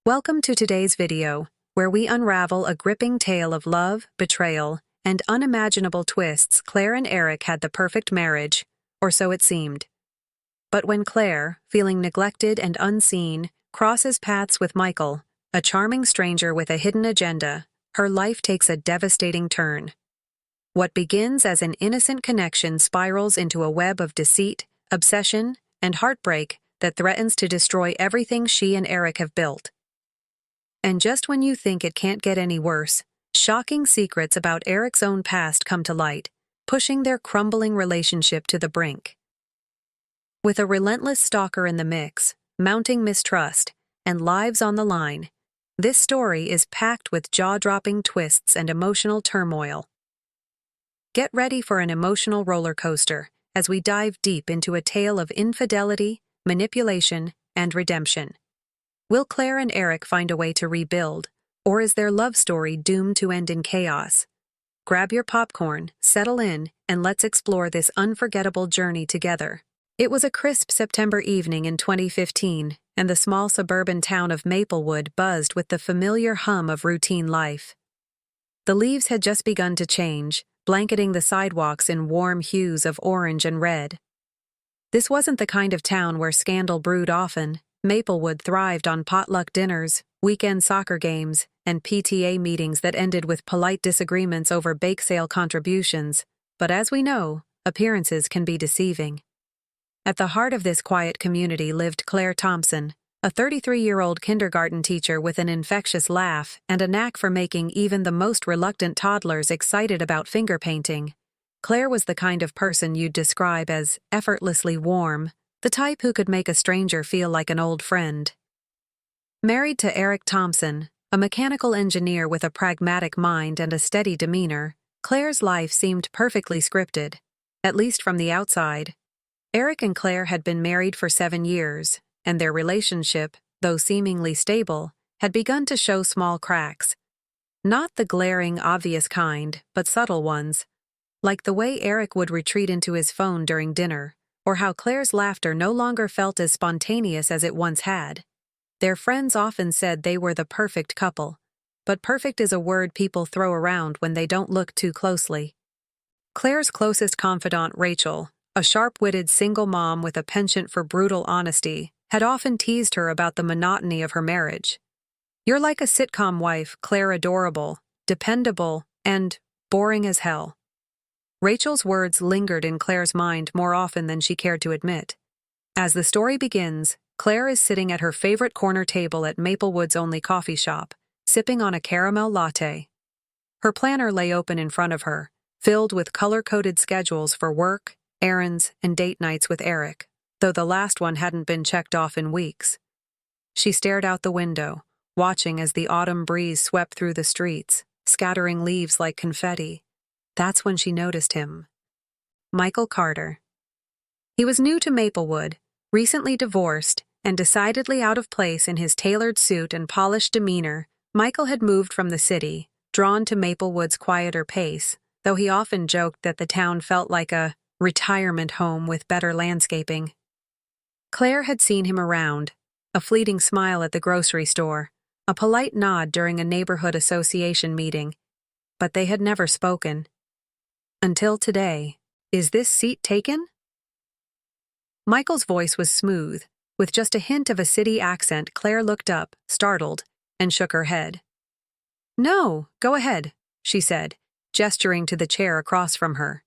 Welcome to today's video, where we unravel a gripping tale of love, betrayal, and unimaginable twists. Claire and Eric had the perfect marriage, or so it seemed. But when Claire, feeling neglected and unseen, crosses paths with Michael, a charming stranger with a hidden agenda, her life takes a devastating turn. What begins as an innocent connection spirals into a web of deceit, obsession, and heartbreak that threatens to destroy everything she and Eric have built. And just when you think it can't get any worse, shocking secrets about Eric's own past come to light, pushing their crumbling relationship to the brink. With a relentless stalker in the mix, mounting mistrust, and lives on the line, this story is packed with jaw-dropping twists and emotional turmoil. Get ready for an emotional roller coaster as we dive deep into a tale of infidelity, manipulation, and redemption. Will Claire and Eric find a way to rebuild, or is their love story doomed to end in chaos? Grab your popcorn, settle in, and let's explore this unforgettable journey together. It was a crisp September evening in 2015, and the small suburban town of Maplewood buzzed with the familiar hum of routine life. The leaves had just begun to change, blanketing the sidewalks in warm hues of orange and red. This wasn't the kind of town where scandal brewed often. Maplewood thrived on potluck dinners, weekend soccer games, and PTA meetings that ended with polite disagreements over bake sale contributions, but as we know, appearances can be deceiving. At the heart of this quiet community lived Claire Thompson, a 33-year-old kindergarten teacher with an infectious laugh and a knack for making even the most reluctant toddlers excited about finger painting. Claire was the kind of person you'd describe as effortlessly warm, the type who could make a stranger feel like an old friend. Married to Eric Thompson, a mechanical engineer with a pragmatic mind and a steady demeanor, Claire's life seemed perfectly scripted, at least from the outside. Eric and Claire had been married for 7 years, and their relationship, though seemingly stable, had begun to show small cracks. Not the glaring, obvious kind, but subtle ones, like the way Eric would retreat into his phone during dinner, or how Claire's laughter no longer felt as spontaneous as it once had. Their friends often said they were the perfect couple, but perfect is a word people throw around when they don't look too closely. Claire's closest confidant, Rachel, a sharp-witted single mom with a penchant for brutal honesty, had often teased her about the monotony of her marriage. "You're like a sitcom wife, Claire, adorable, dependable, and boring as hell." Rachel's words lingered in Claire's mind more often than she cared to admit. As the story begins, Claire is sitting at her favorite corner table at Maplewood's only coffee shop, sipping on a caramel latte. Her planner lay open in front of her, filled with color-coded schedules for work, errands, and date nights with Eric, though the last one hadn't been checked off in weeks. She stared out the window, watching as the autumn breeze swept through the streets, scattering leaves like confetti. That's when she noticed him. Michael Carter. He was new to Maplewood, recently divorced, and decidedly out of place in his tailored suit and polished demeanor. Michael had moved from the city, drawn to Maplewood's quieter pace, though he often joked that the town felt like a retirement home with better landscaping. Claire had seen him around, a fleeting smile at the grocery store, a polite nod during a neighborhood association meeting, but they had never spoken. Until today. "Is this seat taken?" Michael's voice was smooth, with just a hint of a city accent. Claire looked up, startled, and shook her head. "No, go ahead," she said, gesturing to the chair across from her.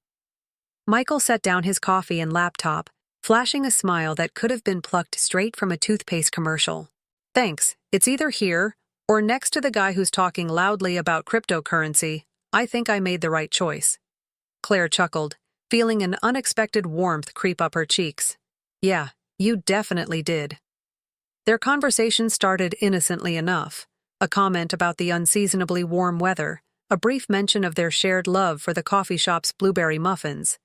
Michael set down his coffee and laptop, flashing a smile that could have been plucked straight from a toothpaste commercial. "Thanks, it's either here, or next to the guy who's talking loudly about cryptocurrency. I think I made the right choice." Claire chuckled, feeling an unexpected warmth creep up her cheeks. "Yeah, you definitely did." Their conversation started innocently enough, a comment about the unseasonably warm weather, a brief mention of their shared love for the coffee shop's blueberry muffins.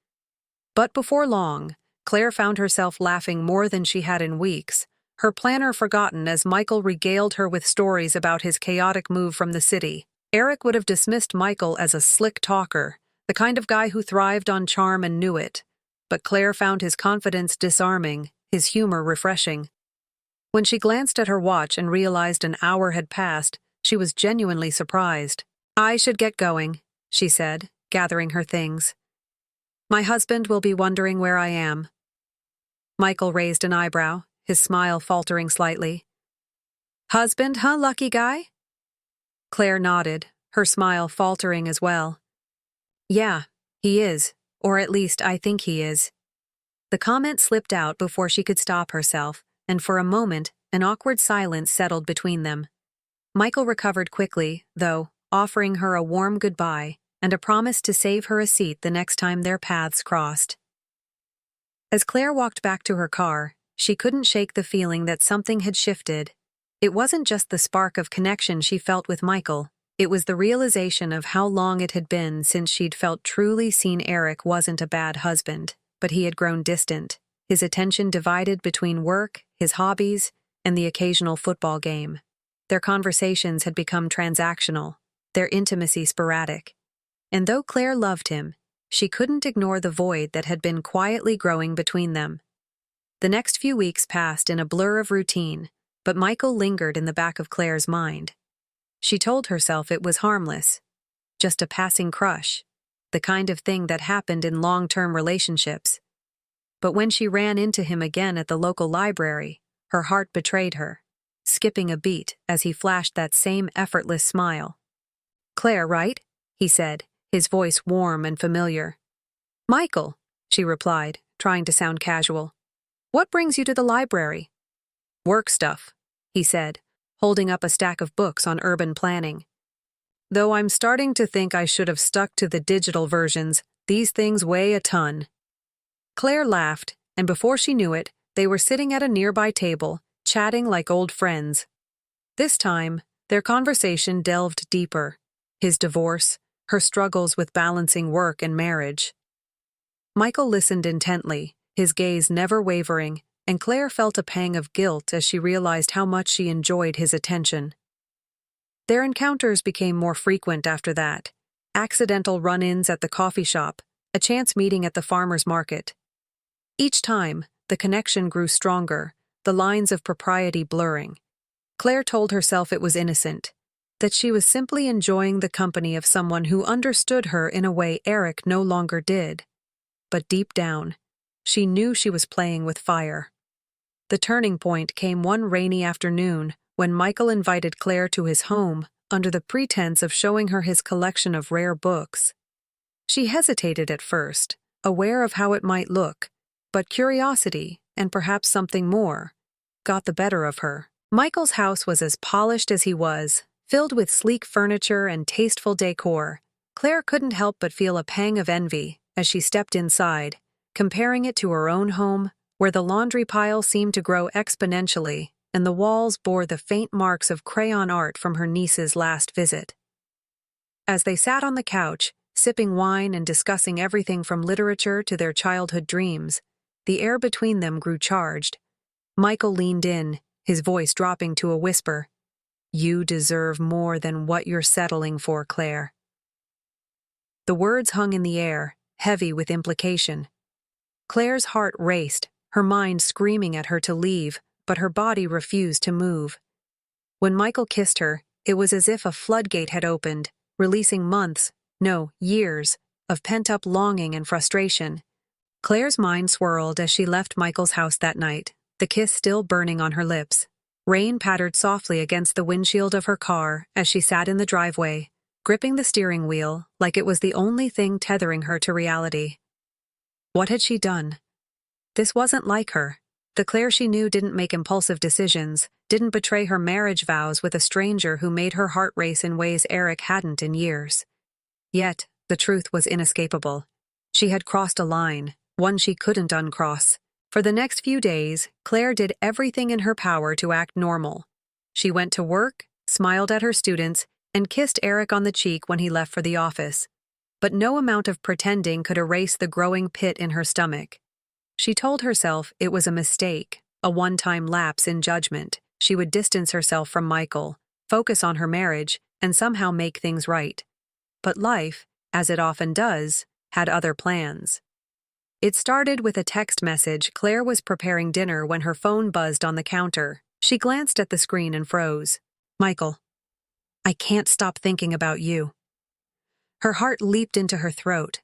But before long, Claire found herself laughing more than she had in weeks, her planner forgotten as Michael regaled her with stories about his chaotic move from the city. Eric would have dismissed Michael as a slick talker, the kind of guy who thrived on charm and knew it, but Claire found his confidence disarming, his humor refreshing. When she glanced at her watch and realized an hour had passed, she was genuinely surprised. "I should get going," she said, gathering her things. "My husband will be wondering where I am." Michael raised an eyebrow, his smile faltering slightly. "Husband, huh, lucky guy?" Claire nodded, her smile faltering as well. "Yeah, he is, or at least I think he is." The comment slipped out before she could stop herself, and for a moment, an awkward silence settled between them. Michael recovered quickly, though, offering her a warm goodbye and a promise to save her a seat the next time their paths crossed. As Claire walked back to her car, she couldn't shake the feeling that something had shifted. It wasn't just the spark of connection she felt with Michael, it was the realization of how long it had been since she'd felt truly seen. Eric wasn't a bad husband, but he had grown distant, his attention divided between work, his hobbies, and the occasional football game. Their conversations had become transactional, their intimacy sporadic. And though Claire loved him, she couldn't ignore the void that had been quietly growing between them. The next few weeks passed in a blur of routine, but Michael lingered in the back of Claire's mind. She told herself it was harmless, just a passing crush, the kind of thing that happened in long-term relationships. But when she ran into him again at the local library, her heart betrayed her, skipping a beat as he flashed that same effortless smile. "Claire, right?" he said, his voice warm and familiar. "Michael," she replied, trying to sound casual. "What brings you to the library?" "Work stuff," he said, holding up a stack of books on urban planning. "Though I'm starting to think I should have stuck to the digital versions, these things weigh a ton." Claire laughed, and before she knew it, they were sitting at a nearby table, chatting like old friends. This time, their conversation delved deeper. His divorce, her struggles with balancing work and marriage. Michael listened intently, his gaze never wavering, and Claire felt a pang of guilt as she realized how much she enjoyed his attention. Their encounters became more frequent after that. Accidental run-ins at the coffee shop, a chance meeting at the farmer's market. Each time, the connection grew stronger, the lines of propriety blurring. Claire told herself it was innocent, that she was simply enjoying the company of someone who understood her in a way Eric no longer did. But deep down, she knew she was playing with fire. The turning point came one rainy afternoon when Michael invited Claire to his home under the pretense of showing her his collection of rare books. She hesitated at first, aware of how it might look, but curiosity, and perhaps something more, got the better of her. Michael's house was as polished as he was, filled with sleek furniture and tasteful decor. Claire couldn't help but feel a pang of envy as she stepped inside, comparing it to her own home, where the laundry pile seemed to grow exponentially and the walls bore the faint marks of crayon art from her niece's last visit. As they sat on the couch, sipping wine and discussing everything from literature to their childhood dreams, the air between them grew charged. Michael leaned in, his voice dropping to a whisper. "You deserve more than what you're settling for, Claire." The words hung in the air, heavy with implication. Claire's heart raced, her mind screaming at her to leave, but her body refused to move. When Michael kissed her, it was as if a floodgate had opened, releasing months, no, years, of pent-up longing and frustration. Claire's mind swirled as she left Michael's house that night, the kiss still burning on her lips. Rain pattered softly against the windshield of her car as she sat in the driveway, gripping the steering wheel like it was the only thing tethering her to reality. What had she done? This wasn't like her. The Claire she knew didn't make impulsive decisions, didn't betray her marriage vows with a stranger who made her heart race in ways Eric hadn't in years. Yet, the truth was inescapable. She had crossed a line, one she couldn't uncross. For the next few days, Claire did everything in her power to act normal. She went to work, smiled at her students, and kissed Eric on the cheek when he left for the office. But no amount of pretending could erase the growing pit in her stomach. She told herself it was a mistake, a one-time lapse in judgment. She would distance herself from Michael, focus on her marriage, and somehow make things right. But life, as it often does, had other plans. It started with a text message. Claire was preparing dinner when her phone buzzed on the counter. She glanced at the screen and froze. Michael, I can't stop thinking about you. Her heart leaped into her throat.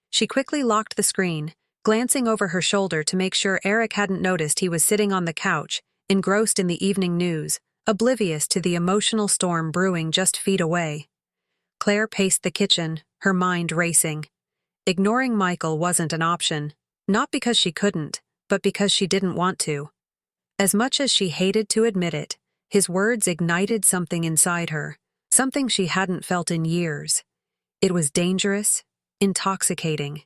She quickly locked the screen, glancing over her shoulder to make sure Eric hadn't noticed he was sitting on the couch, engrossed in the evening news, oblivious to the emotional storm brewing just feet away. Claire paced the kitchen, her mind racing. Ignoring Michael wasn't an option, not because she couldn't, but because she didn't want to. As much as she hated to admit it, his words ignited something inside her, something she hadn't felt in years. It was dangerous, intoxicating,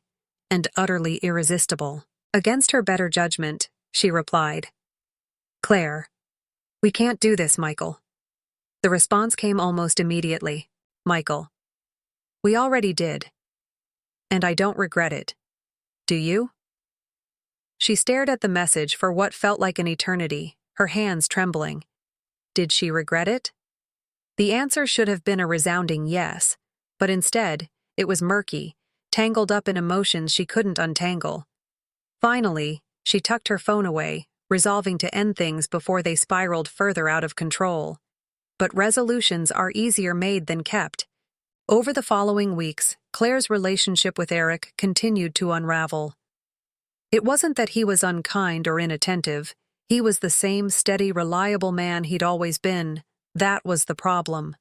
and utterly irresistible. Against her better judgment, she replied, Claire, we can't do this, Michael. The response came almost immediately. Michael, we already did. And I don't regret it. Do you? She stared at the message for what felt like an eternity, her hands trembling. Did she regret it? The answer should have been a resounding yes, but instead, it was murky, tangled up in emotions she couldn't untangle. Finally, she tucked her phone away, resolving to end things before they spiraled further out of control. But resolutions are easier made than kept. Over the following weeks, Claire's relationship with Eric continued to unravel. It wasn't that he was unkind or inattentive. He was the same steady, reliable man he'd always been. That was the problem.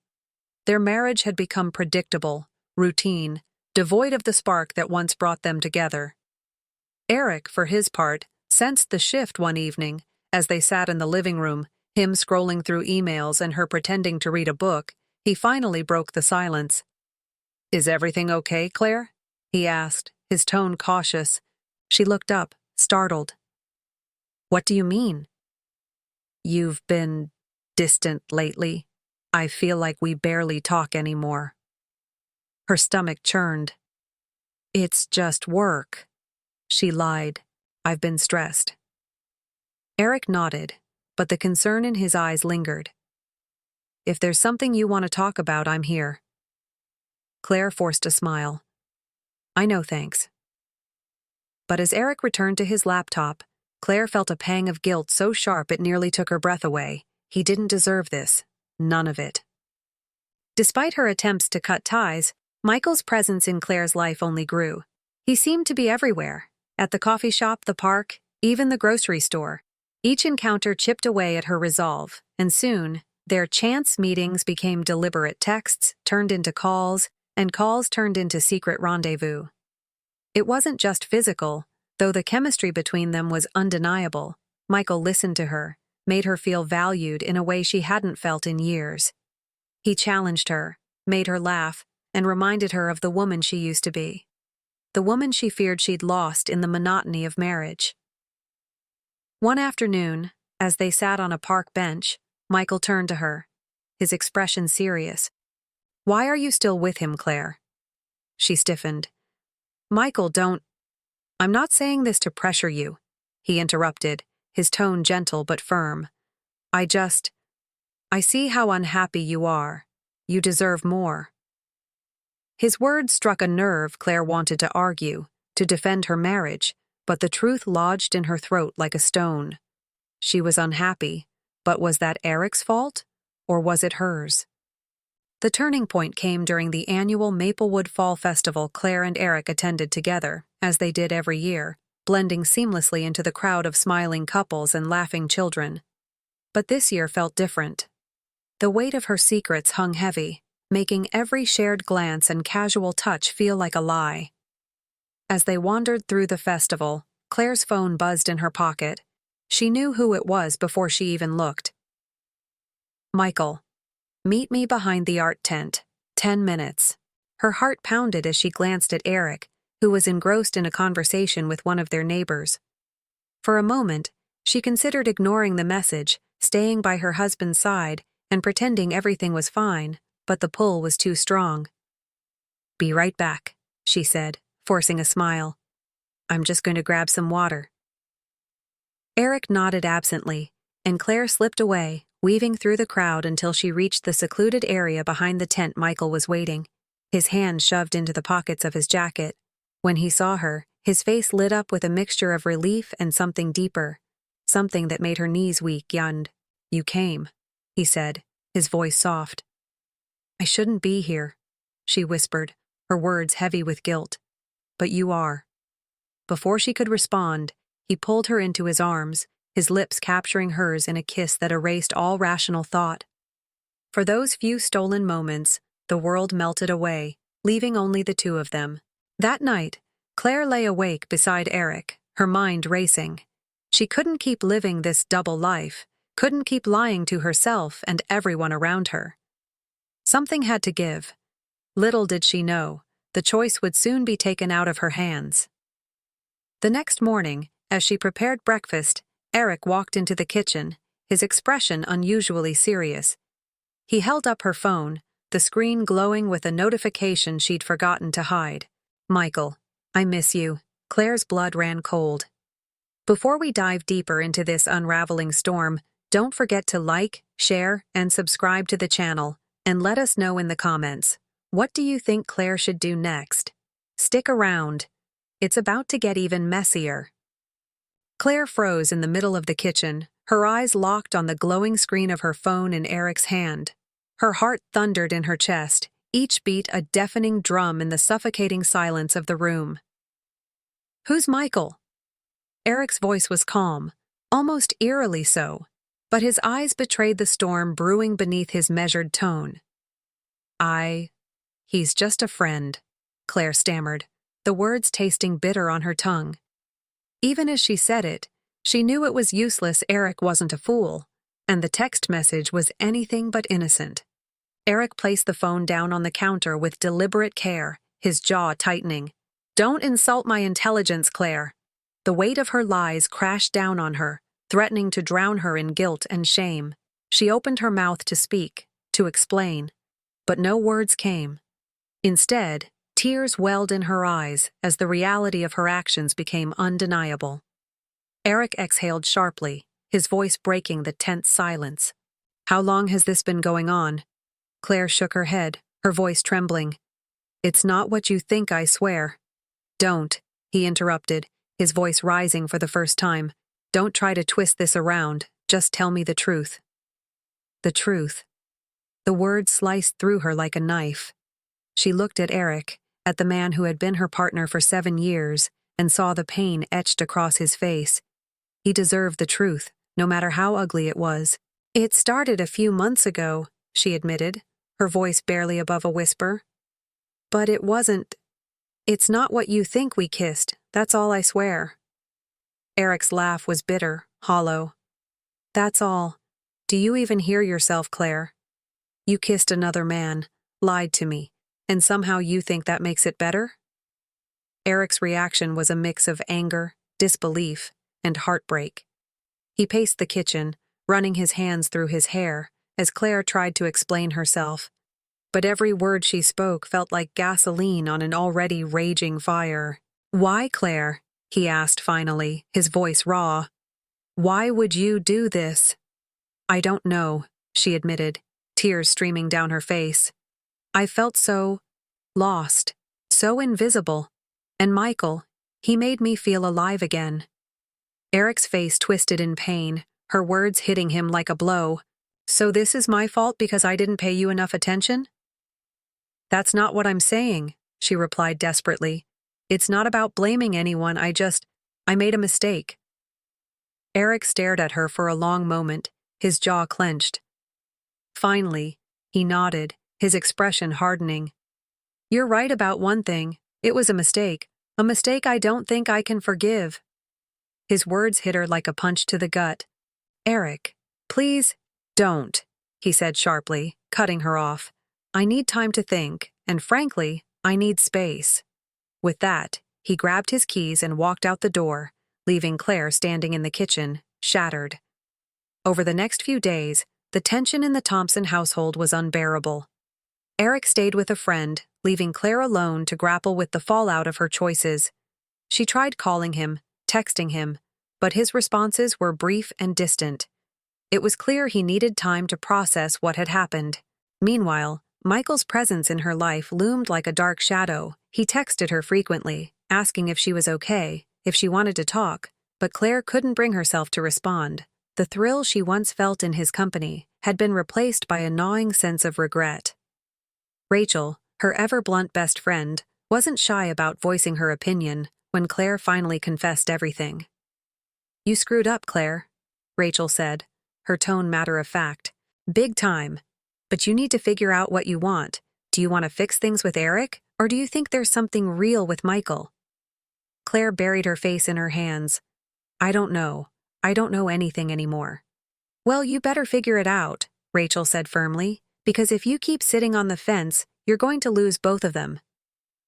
Their marriage had become predictable, routine, devoid of the spark that once brought them together. Eric, for his part, sensed the shift one evening, as they sat in the living room, him scrolling through emails and her pretending to read a book. He finally broke the silence. Is everything okay, Claire? He asked, his tone cautious. She looked up, startled. What do you mean? You've been distant lately. I feel like we barely talk anymore. Her stomach churned. It's just work. She lied. I've been stressed. Eric nodded, but the concern in his eyes lingered. If there's something you want to talk about, I'm here. Claire forced a smile. I know, thanks. But as Eric returned to his laptop, Claire felt a pang of guilt so sharp it nearly took her breath away. He didn't deserve this. None of it. Despite her attempts to cut ties, Michael's presence in Claire's life only grew. He seemed to be everywhere. At the coffee shop, the park, even the grocery store. Each encounter chipped away at her resolve, and soon, their chance meetings became deliberate texts, turned into calls, and calls turned into secret rendezvous. It wasn't just physical, though the chemistry between them was undeniable. Michael listened to her, made her feel valued in a way she hadn't felt in years. He challenged her, made her laugh, and reminded her of the woman she used to be. The woman she feared she'd lost in the monotony of marriage. One afternoon, as they sat on a park bench, Michael turned to her, his expression serious. Why are you still with him, Claire? She stiffened. Michael, don't. I'm not saying this to pressure you, he interrupted, his tone gentle but firm. I see how unhappy you are. You deserve more. His words struck a nerve Claire wanted to argue, to defend her marriage, but the truth lodged in her throat like a stone. She was unhappy, but was that Eric's fault, or was it hers? The turning point came during the annual Maplewood Fall Festival Claire and Eric attended together, as they did every year, blending seamlessly into the crowd of smiling couples and laughing children. But this year felt different. The weight of her secrets hung heavy, making every shared glance and casual touch feel like a lie. As they wandered through the festival, Claire's phone buzzed in her pocket. She knew who it was before she even looked. Michael. Meet me behind the art tent. 10 minutes. Her heart pounded as she glanced at Eric, who was engrossed in a conversation with one of their neighbors. For a moment, she considered ignoring the message, staying by her husband's side, and pretending everything was fine, but the pull was too strong. Be right back, she said, forcing a smile. I'm just going to grab some water. Eric nodded absently, and Claire slipped away, weaving through the crowd until she reached the secluded area behind the tent Michael was waiting, his hands shoved into the pockets of his jacket. When he saw her, his face lit up with a mixture of relief and something deeper, something that made her knees weak. "You came," he said, his voice soft. "I shouldn't be here," she whispered, her words heavy with guilt. "But you are." Before she could respond, he pulled her into his arms, his lips capturing hers in a kiss that erased all rational thought. For those few stolen moments, the world melted away, leaving only the two of them. That night, Claire lay awake beside Eric, her mind racing. She couldn't keep living this double life, couldn't keep lying to herself and everyone around her. Something had to give. Little did she know, the choice would soon be taken out of her hands. The next morning, as she prepared breakfast, Eric walked into the kitchen, his expression unusually serious. He held up her phone, the screen glowing with a notification she'd forgotten to hide. "Michael, I miss you." Claire's blood ran cold. Before we dive deeper into this unraveling storm, don't forget to like, share, and subscribe to the channel, and let us know in the comments. What do you think Claire should do next? Stick around. It's about to get even messier. Claire froze in the middle of the kitchen, her eyes locked on the glowing screen of her phone in Eric's hand. Her heart thundered in her chest, each beat a deafening drum in the suffocating silence of the room. "Who's Michael?" Eric's voice was calm, almost eerily so, but his eyes betrayed the storm brewing beneath his measured tone. He's just a friend," Claire stammered, the words tasting bitter on her tongue. Even as she said it, she knew it was useless. Eric wasn't a fool, and the text message was anything but innocent. Eric placed the phone down on the counter with deliberate care, his jaw tightening. "Don't insult my intelligence, Claire." The weight of her lies crashed down on her, threatening to drown her in guilt and shame. She opened her mouth to speak, to explain, but no words came. Instead, tears welled in her eyes as the reality of her actions became undeniable. Eric exhaled sharply, his voice breaking the tense silence. "How long has this been going on?" Claire shook her head, her voice trembling. "It's not what you think, I swear." "Don't," he interrupted, his voice rising for the first time. "Don't try to twist this around, just tell me the truth." The truth. The word sliced through her like a knife. She looked at Eric, at the man who had been her partner for 7 years, and saw the pain etched across his face. He deserved the truth, no matter how ugly it was. "It started a few months ago," she admitted, her voice barely above a whisper. "But it wasn't. It's not what you think. We kissed, that's all, I swear." Eric's laugh was bitter, hollow. "That's all. Do you even hear yourself, Claire? You kissed another man, lied to me, and somehow you think that makes it better?" Eric's reaction was a mix of anger, disbelief, and heartbreak. He paced the kitchen, running his hands through his hair, as Claire tried to explain herself. But every word she spoke felt like gasoline on an already raging fire. "Why, Claire?" he asked finally, his voice raw. "Why would you do this?" "I don't know," she admitted, tears streaming down her face. "I felt so lost, so invisible. And Michael, he made me feel alive again." Eric's face twisted in pain, her words hitting him like a blow. "So this is my fault because I didn't pay you enough attention?" "That's not what I'm saying," she replied desperately. "It's not about blaming anyone, I made a mistake." Eric stared at her for a long moment, his jaw clenched. Finally, he nodded, his expression hardening. "You're right about one thing. It was a mistake I don't think I can forgive." His words hit her like a punch to the gut. "Eric, please, don't," he said sharply, cutting her off. "I need time to think, and frankly, I need space." With that, he grabbed his keys and walked out the door, leaving Claire standing in the kitchen, shattered. Over the next few days, the tension in the Thompson household was unbearable. Eric stayed with a friend, leaving Claire alone to grapple with the fallout of her choices. She tried calling him, texting him, but his responses were brief and distant. It was clear he needed time to process what had happened. Meanwhile, Michael's presence in her life loomed like a dark shadow. He texted her frequently, asking if she was okay, if she wanted to talk, but Claire couldn't bring herself to respond. The thrill she once felt in his company had been replaced by a gnawing sense of regret. Rachel, her ever-blunt best friend, wasn't shy about voicing her opinion when Claire finally confessed everything. "You screwed up, Claire," Rachel said, her tone matter-of-fact. "Big time. But you need to figure out what you want. Do you want to fix things with Eric, or do you think there's something real with Michael?" Claire buried her face in her hands. "I don't know. I don't know anything anymore." "Well, you better figure it out," Rachel said firmly, "because if you keep sitting on the fence, you're going to lose both of them."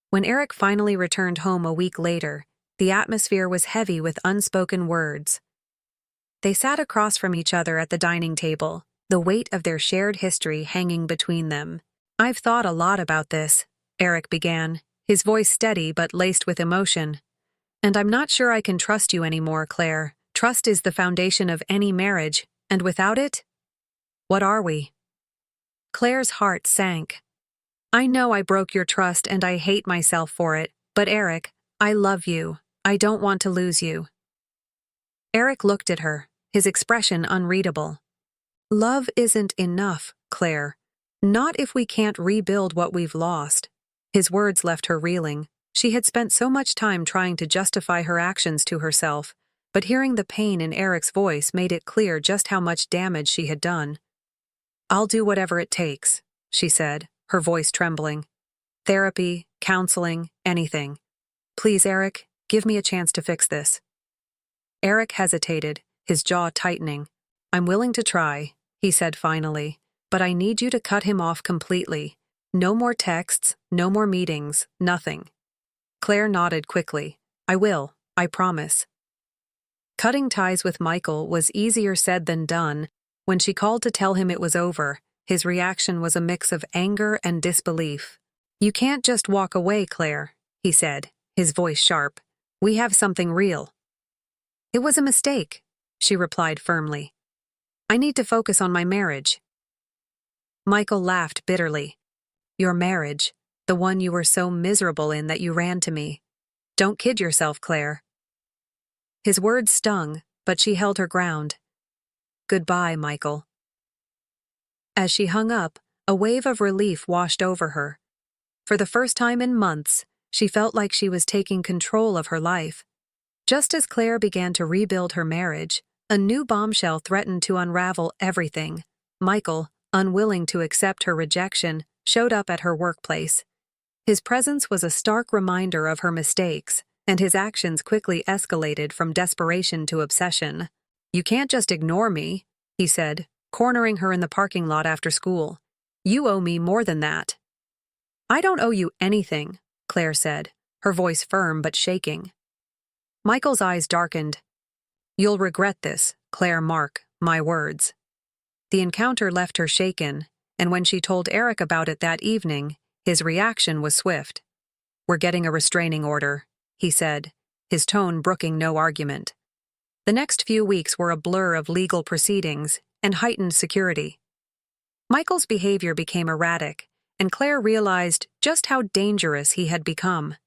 When Eric finally returned home a week later, the atmosphere was heavy with unspoken words. They sat across from each other at the dining table, the weight of their shared history hanging between them. "I've thought a lot about this," Eric began, his voice steady but laced with emotion. "And I'm not sure I can trust you anymore, Claire. Trust is the foundation of any marriage, and without it, what are we?" Claire's heart sank. "I know I broke your trust and I hate myself for it, but Eric, I love you. I don't want to lose you." Eric looked at her, his expression unreadable. "Love isn't enough, Claire. Not if we can't rebuild what we've lost." His words left her reeling. She had spent so much time trying to justify her actions to herself, but hearing the pain in Eric's voice made it clear just how much damage she had done. "I'll do whatever it takes," she said, her voice trembling. "Therapy, counseling, anything. Please, Eric, give me a chance to fix this." Eric hesitated, his jaw tightening. "I'm willing to try," he said finally, "but I need you to cut him off completely. No more texts, no more meetings, nothing." Claire nodded quickly. "I will, I promise." Cutting ties with Michael was easier said than done. When she called to tell him it was over, his reaction was a mix of anger and disbelief. "You can't just walk away, Claire," he said, his voice sharp. "We have something real." "It was a mistake," she replied firmly. "I need to focus on my marriage." Michael laughed bitterly. "Your marriage, the one you were so miserable in that you ran to me. Don't kid yourself, Claire." His words stung, but she held her ground. "Goodbye, Michael." As she hung up, a wave of relief washed over her. For the first time in months, she felt like she was taking control of her life. Just as Claire began to rebuild her marriage, a new bombshell threatened to unravel everything. Michael, unwilling to accept her rejection, showed up at her workplace. His presence was a stark reminder of her mistakes, and his actions quickly escalated from desperation to obsession. "You can't just ignore me," he said, cornering her in the parking lot after school. "You owe me more than that." "I don't owe you anything," Claire said, her voice firm but shaking. Michael's eyes darkened. "You'll regret this, Claire, mark my words." The encounter left her shaken, and when she told Eric about it that evening, his reaction was swift. "We're getting a restraining order," he said, his tone brooking no argument. The next few weeks were a blur of legal proceedings and heightened security. Michael's behavior became erratic, and Claire realized just how dangerous he had become.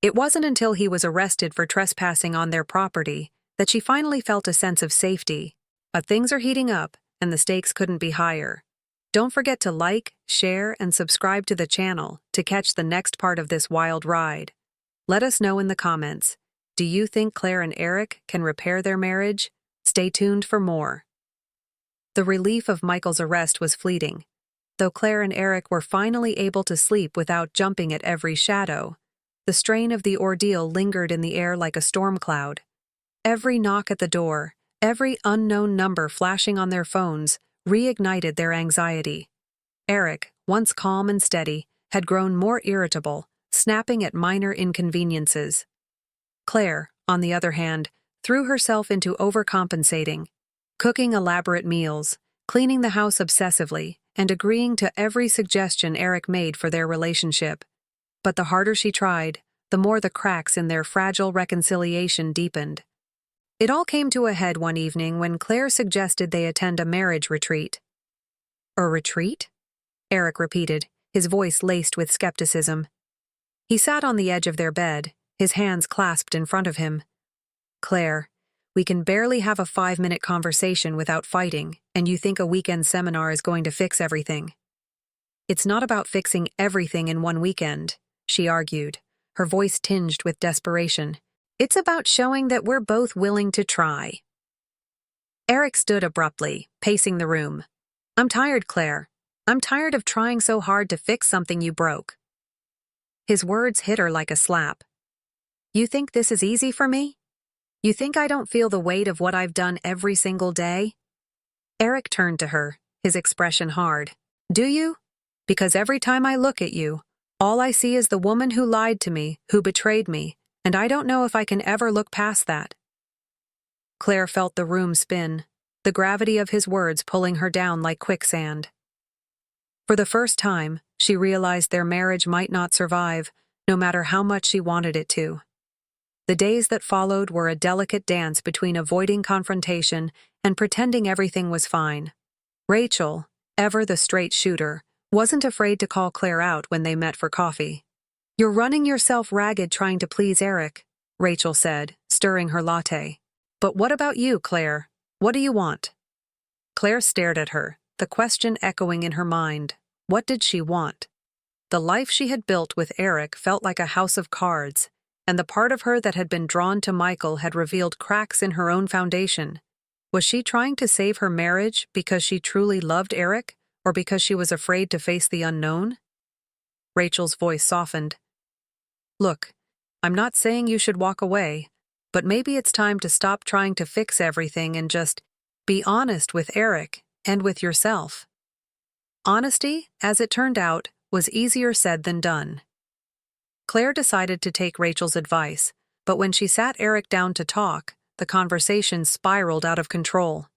It wasn't until he was arrested for trespassing on their property that she finally felt a sense of safety. But things are heating up, and the stakes couldn't be higher. Don't forget to like, share, and subscribe to the channel to catch the next part of this wild ride. Let us know in the comments. Do you think Claire and Eric can repair their marriage? Stay tuned for more. The relief of Michael's arrest was fleeting. Though Claire and Eric were finally able to sleep without jumping at every shadow, the strain of the ordeal lingered in the air like a storm cloud. Every knock at the door, every unknown number flashing on their phones, reignited their anxiety. Eric, once calm and steady, had grown more irritable, snapping at minor inconveniences. Claire, on the other hand, threw herself into overcompensating, cooking elaborate meals, cleaning the house obsessively, and agreeing to every suggestion Eric made for their relationship. But the harder she tried, the more the cracks in their fragile reconciliation deepened. It all came to a head one evening when Claire suggested they attend a marriage retreat. "A retreat?" Eric repeated, his voice laced with skepticism. He sat on the edge of their bed, his hands clasped in front of him. "Claire, We can barely have a 5-minute conversation without fighting, and you think a weekend seminar is going to fix everything. It's not about fixing everything in one weekend, she argued, her voice tinged with desperation. It's about showing that we're both willing to try. Eric stood abruptly, pacing the room. I'm tired, Claire. I'm tired of trying so hard to fix something you broke. His words hit her like a slap. You think this is easy for me? You think I don't feel the weight of what I've done every single day? Eric turned to her, his expression hard. Do you? Because every time I look at you, all I see is the woman who lied to me, who betrayed me, and I don't know if I can ever look past that. Claire felt the room spin, the gravity of his words pulling her down like quicksand. For the first time, she realized their marriage might not survive, no matter how much she wanted it to. The days that followed were a delicate dance between avoiding confrontation and pretending everything was fine. Rachel, ever the straight shooter, wasn't afraid to call Claire out when they met for coffee. You're running yourself ragged trying to please Eric, Rachel said, stirring her latte. But what about you, Claire? What do you want? Claire stared at her, the question echoing in her mind. What did she want? The life she had built with Eric felt like a house of cards, and the part of her that had been drawn to Michael had revealed cracks in her own foundation. Was she trying to save her marriage because she truly loved Eric, or because she was afraid to face the unknown? Rachel's voice softened. Look, I'm not saying you should walk away, but maybe it's time to stop trying to fix everything and just be honest with Eric and with yourself. Honesty, as it turned out, was easier said than done. Claire decided to take Rachel's advice, but when she sat Eric down to talk, the conversation spiraled out of control.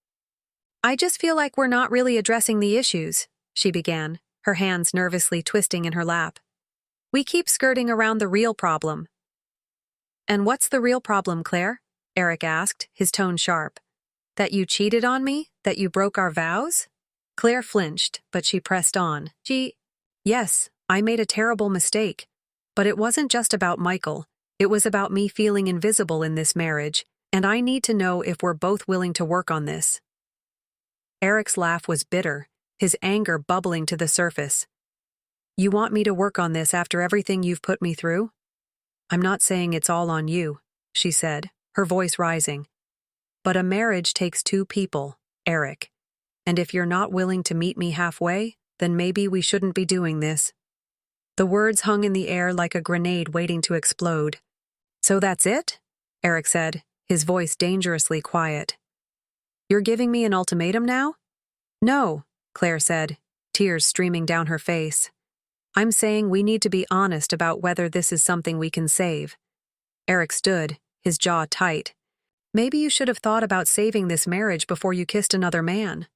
I just feel like we're not really addressing the issues, she began, her hands nervously twisting in her lap. We keep skirting around the real problem. And what's the real problem, Claire? Eric asked, his tone sharp. That you cheated on me? That you broke our vows? Claire flinched, but she pressed on. Yes, I made a terrible mistake. But it wasn't just about Michael. It was about me feeling invisible in this marriage, and I need to know if we're both willing to work on this. Eric's laugh was bitter, his anger bubbling to the surface. You want me to work on this after everything you've put me through? I'm not saying it's all on you, she said, her voice rising. But a marriage takes two people, Eric. And if you're not willing to meet me halfway, then maybe we shouldn't be doing this. The words hung in the air like a grenade waiting to explode. So that's it? Eric said, his voice dangerously quiet. You're giving me an ultimatum now? No, Claire said, tears streaming down her face. I'm saying we need to be honest about whether this is something we can save. Eric stood, his jaw tight. Maybe you should have thought about saving this marriage before you kissed another man.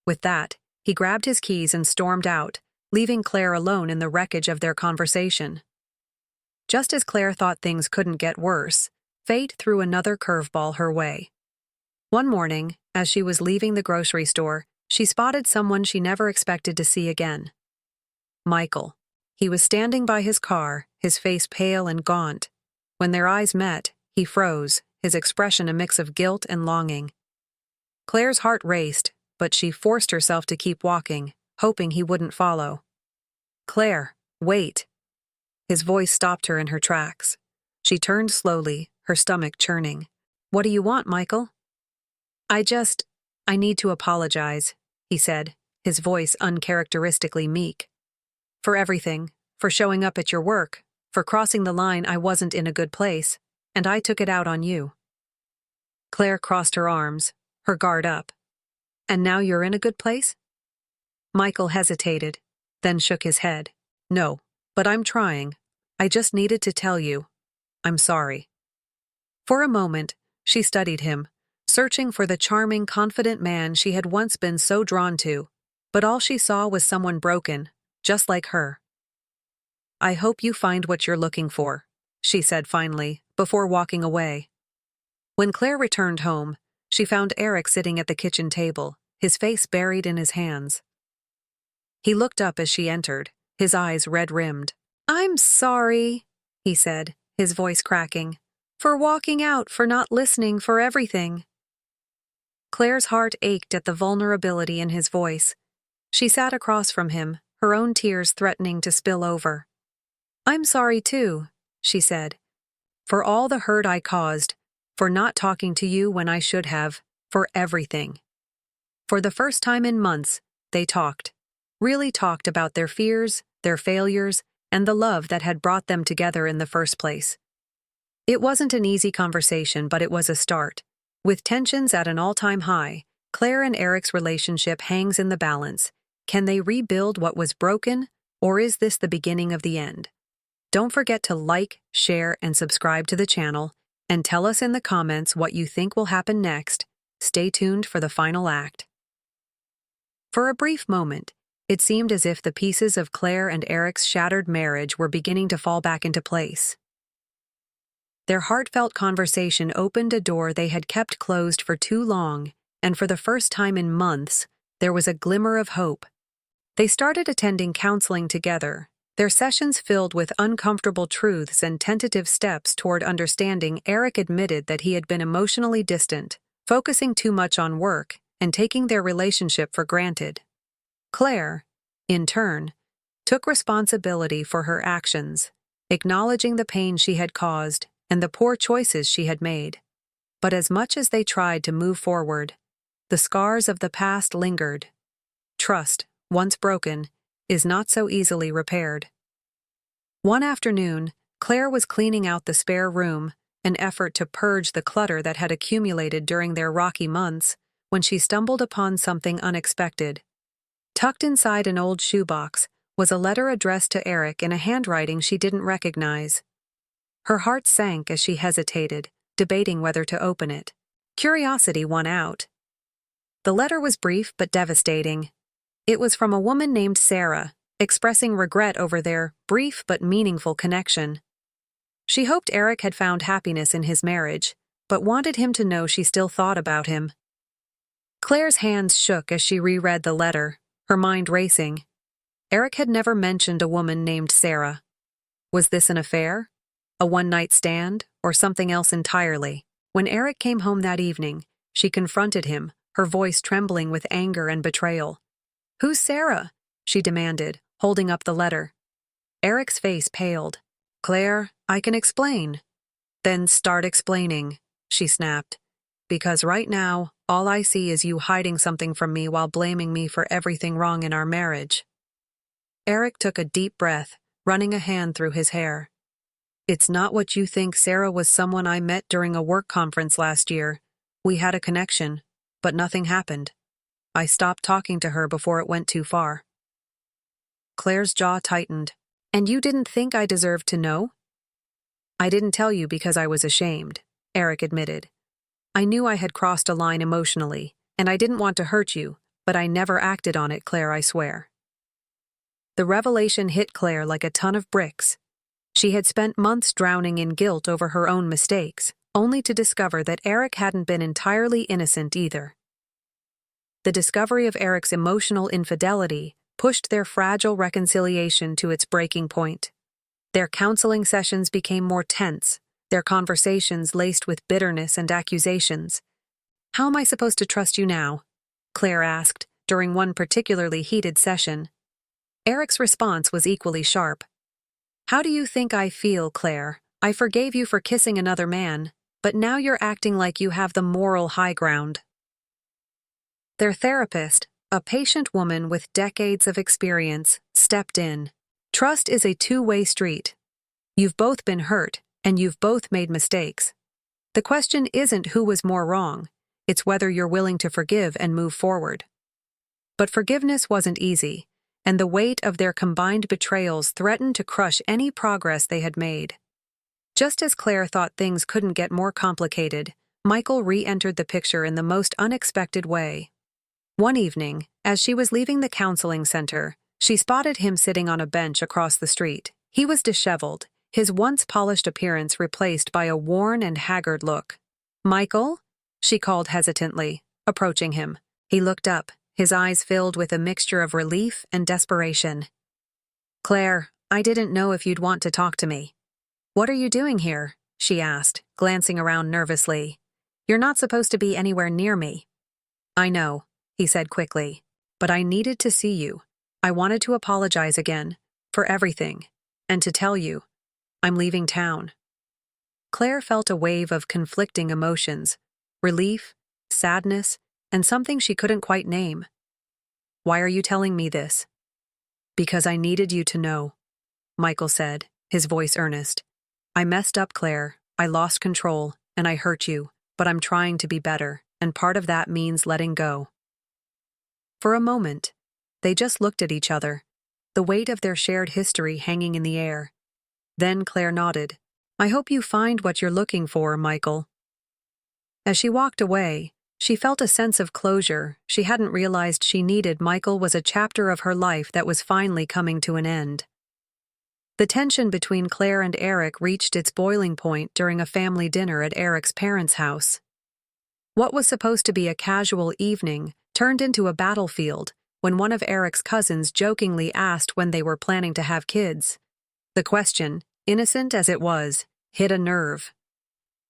With that, he grabbed his keys and stormed out, leaving Claire alone in the wreckage of their conversation. Just as Claire thought things couldn't get worse, fate threw another curveball her way. One morning, as she was leaving the grocery store, she spotted someone she never expected to see again. Michael. He was standing by his car, his face pale and gaunt. When their eyes met, he froze, his expression a mix of guilt and longing. Claire's heart raced, but she forced herself to keep walking, hoping he wouldn't follow. Claire, wait. His voice stopped her in her tracks. She turned slowly, her stomach churning. What do you want, Michael? I need to apologize, he said, his voice uncharacteristically meek. For everything, for showing up at your work, for crossing the line I wasn't in a good place, and I took it out on you. Claire crossed her arms, her guard up. And now you're in a good place? Michael hesitated, then shook his head. No, but I'm trying. I just needed to tell you. I'm sorry. For a moment, she studied him, searching for the charming, confident man she had once been so drawn to, but all she saw was someone broken, just like her. I hope you find what you're looking for, she said finally, before walking away. When Claire returned home, she found Eric sitting at the kitchen table, his face buried in his hands. He looked up as she entered, his eyes red-rimmed. I'm sorry, he said, his voice cracking. For walking out, for not listening, for everything. Claire's heart ached at the vulnerability in his voice. She sat across from him, her own tears threatening to spill over. "I'm sorry too," she said. "For all the hurt I caused, for not talking to you when I should have, for everything." For the first time in months, they talked. Really talked about their fears, their failures, and the love that had brought them together in the first place. It wasn't an easy conversation, but it was a start. With tensions at an all-time high, Claire and Eric's relationship hangs in the balance. Can they rebuild what was broken, or is this the beginning of the end? Don't forget to like, share, and subscribe to the channel, and tell us in the comments what you think will happen next. Stay tuned for the final act. For a brief moment, it seemed as if the pieces of Claire and Eric's shattered marriage were beginning to fall back into place. Their heartfelt conversation opened a door they had kept closed for too long, and for the first time in months, there was a glimmer of hope. They started attending counseling together, their sessions filled with uncomfortable truths and tentative steps toward understanding. Eric admitted that he had been emotionally distant, focusing too much on work, and taking their relationship for granted. Claire, in turn, took responsibility for her actions, acknowledging the pain she had caused and the poor choices she had made. But as much as they tried to move forward, the scars of the past lingered. Trust, once broken, is not so easily repaired. One afternoon, Claire was cleaning out the spare room, an effort to purge the clutter that had accumulated during their rocky months, when she stumbled upon something unexpected. Tucked inside an old shoebox was a letter addressed to Eric in a handwriting she didn't recognize. Her heart sank as she hesitated, debating whether to open it. Curiosity won out. The letter was brief but devastating. It was from a woman named Sarah, expressing regret over their brief but meaningful connection. She hoped Eric had found happiness in his marriage, but wanted him to know she still thought about him. Claire's hands shook as she reread the letter, her mind racing. Eric had never mentioned a woman named Sarah. Was this an affair? A one-night stand, or something else entirely? When Eric came home that evening, she confronted him, her voice trembling with anger and betrayal. "Who's Sarah?" she demanded, holding up the letter. Eric's face paled. "Claire, I can explain." "Then start explaining," she snapped. "Because right now, all I see is you hiding something from me while blaming me for everything wrong in our marriage." Eric took a deep breath, running a hand through his hair. "It's not what you think. Sarah was someone I met during a work conference last year. We had a connection, but nothing happened. I stopped talking to her before it went too far." Claire's jaw tightened. "And you didn't think I deserved to know?" "I didn't tell you because I was ashamed," Eric admitted. "I knew I had crossed a line emotionally, and I didn't want to hurt you, but I never acted on it, Claire, I swear." The revelation hit Claire like a ton of bricks. She had spent months drowning in guilt over her own mistakes, only to discover that Eric hadn't been entirely innocent either. The discovery of Eric's emotional infidelity pushed their fragile reconciliation to its breaking point. Their counseling sessions became more tense, their conversations laced with bitterness and accusations. "How am I supposed to trust you now?" Claire asked during one particularly heated session. Eric's response was equally sharp. "How do you think I feel, Claire? I forgave you for kissing another man, but now you're acting like you have the moral high ground." Their therapist, a patient woman with decades of experience, stepped in. "Trust is a two-way street. You've both been hurt, and you've both made mistakes. The question isn't who was more wrong, it's whether you're willing to forgive and move forward." But forgiveness wasn't easy, and the weight of their combined betrayals threatened to crush any progress they had made. Just as Claire thought things couldn't get more complicated, Michael re-entered the picture in the most unexpected way. One evening, as she was leaving the counseling center, she spotted him sitting on a bench across the street. He was disheveled, his once polished appearance replaced by a worn and haggard look. "Michael?" she called hesitantly, approaching him. He looked up, his eyes filled with a mixture of relief and desperation. "Claire, I didn't know if you'd want to talk to me." "What are you doing here?" she asked, glancing around nervously. "You're not supposed to be anywhere near me." "I know," he said quickly, "but I needed to see you. I wanted to apologize again, for everything, and to tell you, I'm leaving town." Claire felt a wave of conflicting emotions, relief, sadness, and something she couldn't quite name. "Why are you telling me this?" "Because I needed you to know," Michael said, his voice earnest. "I messed up, Claire. I lost control, and I hurt you, but I'm trying to be better, and part of that means letting go." For a moment, they just looked at each other, the weight of their shared history hanging in the air. Then Claire nodded. "I hope you find what you're looking for, Michael." As she walked away, she felt a sense of closure. She hadn't realized she needed. Michael was a chapter of her life that was finally coming to an end. The tension between Claire and Eric reached its boiling point during a family dinner at Eric's parents' house. What was supposed to be a casual evening turned into a battlefield when one of Eric's cousins jokingly asked when they were planning to have kids. The question, innocent as it was, hit a nerve.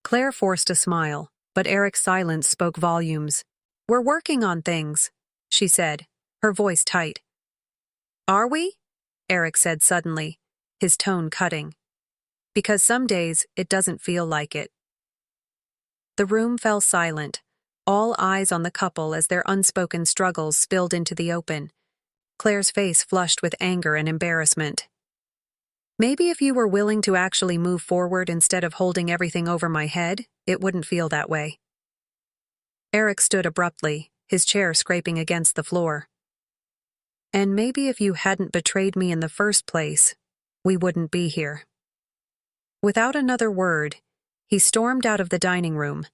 Claire forced a smile, but Eric's silence spoke volumes. "We're working on things," she said, her voice tight. "Are we?" Eric said suddenly, his tone cutting. "Because some days it doesn't feel like it." The room fell silent, all eyes on the couple as their unspoken struggles spilled into the open. Claire's face flushed with anger and embarrassment. "Maybe if you were willing to actually move forward instead of holding everything over my head, it wouldn't feel that way." Eric stood abruptly, his chair scraping against the floor. "And maybe if you hadn't betrayed me in the first place, we wouldn't be here." Without another word, he stormed out of the dining room,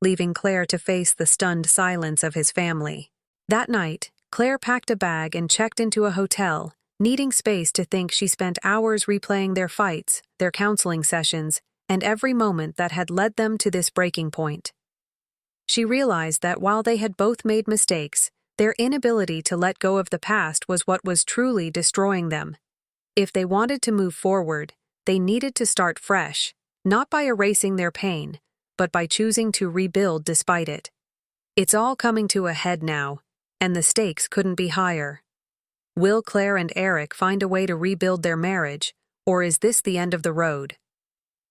leaving Claire to face the stunned silence of his family. That night, Claire packed a bag and checked into a hotel, needing space to think. She spent hours replaying their fights, their counseling sessions, and every moment that had led them to this breaking point. She realized that while they had both made mistakes, their inability to let go of the past was what was truly destroying them. If they wanted to move forward, they needed to start fresh, not by erasing their pain, but by choosing to rebuild despite it. It's all coming to a head now, and the stakes couldn't be higher. Will Claire and Eric find a way to rebuild their marriage, or is this the end of the road?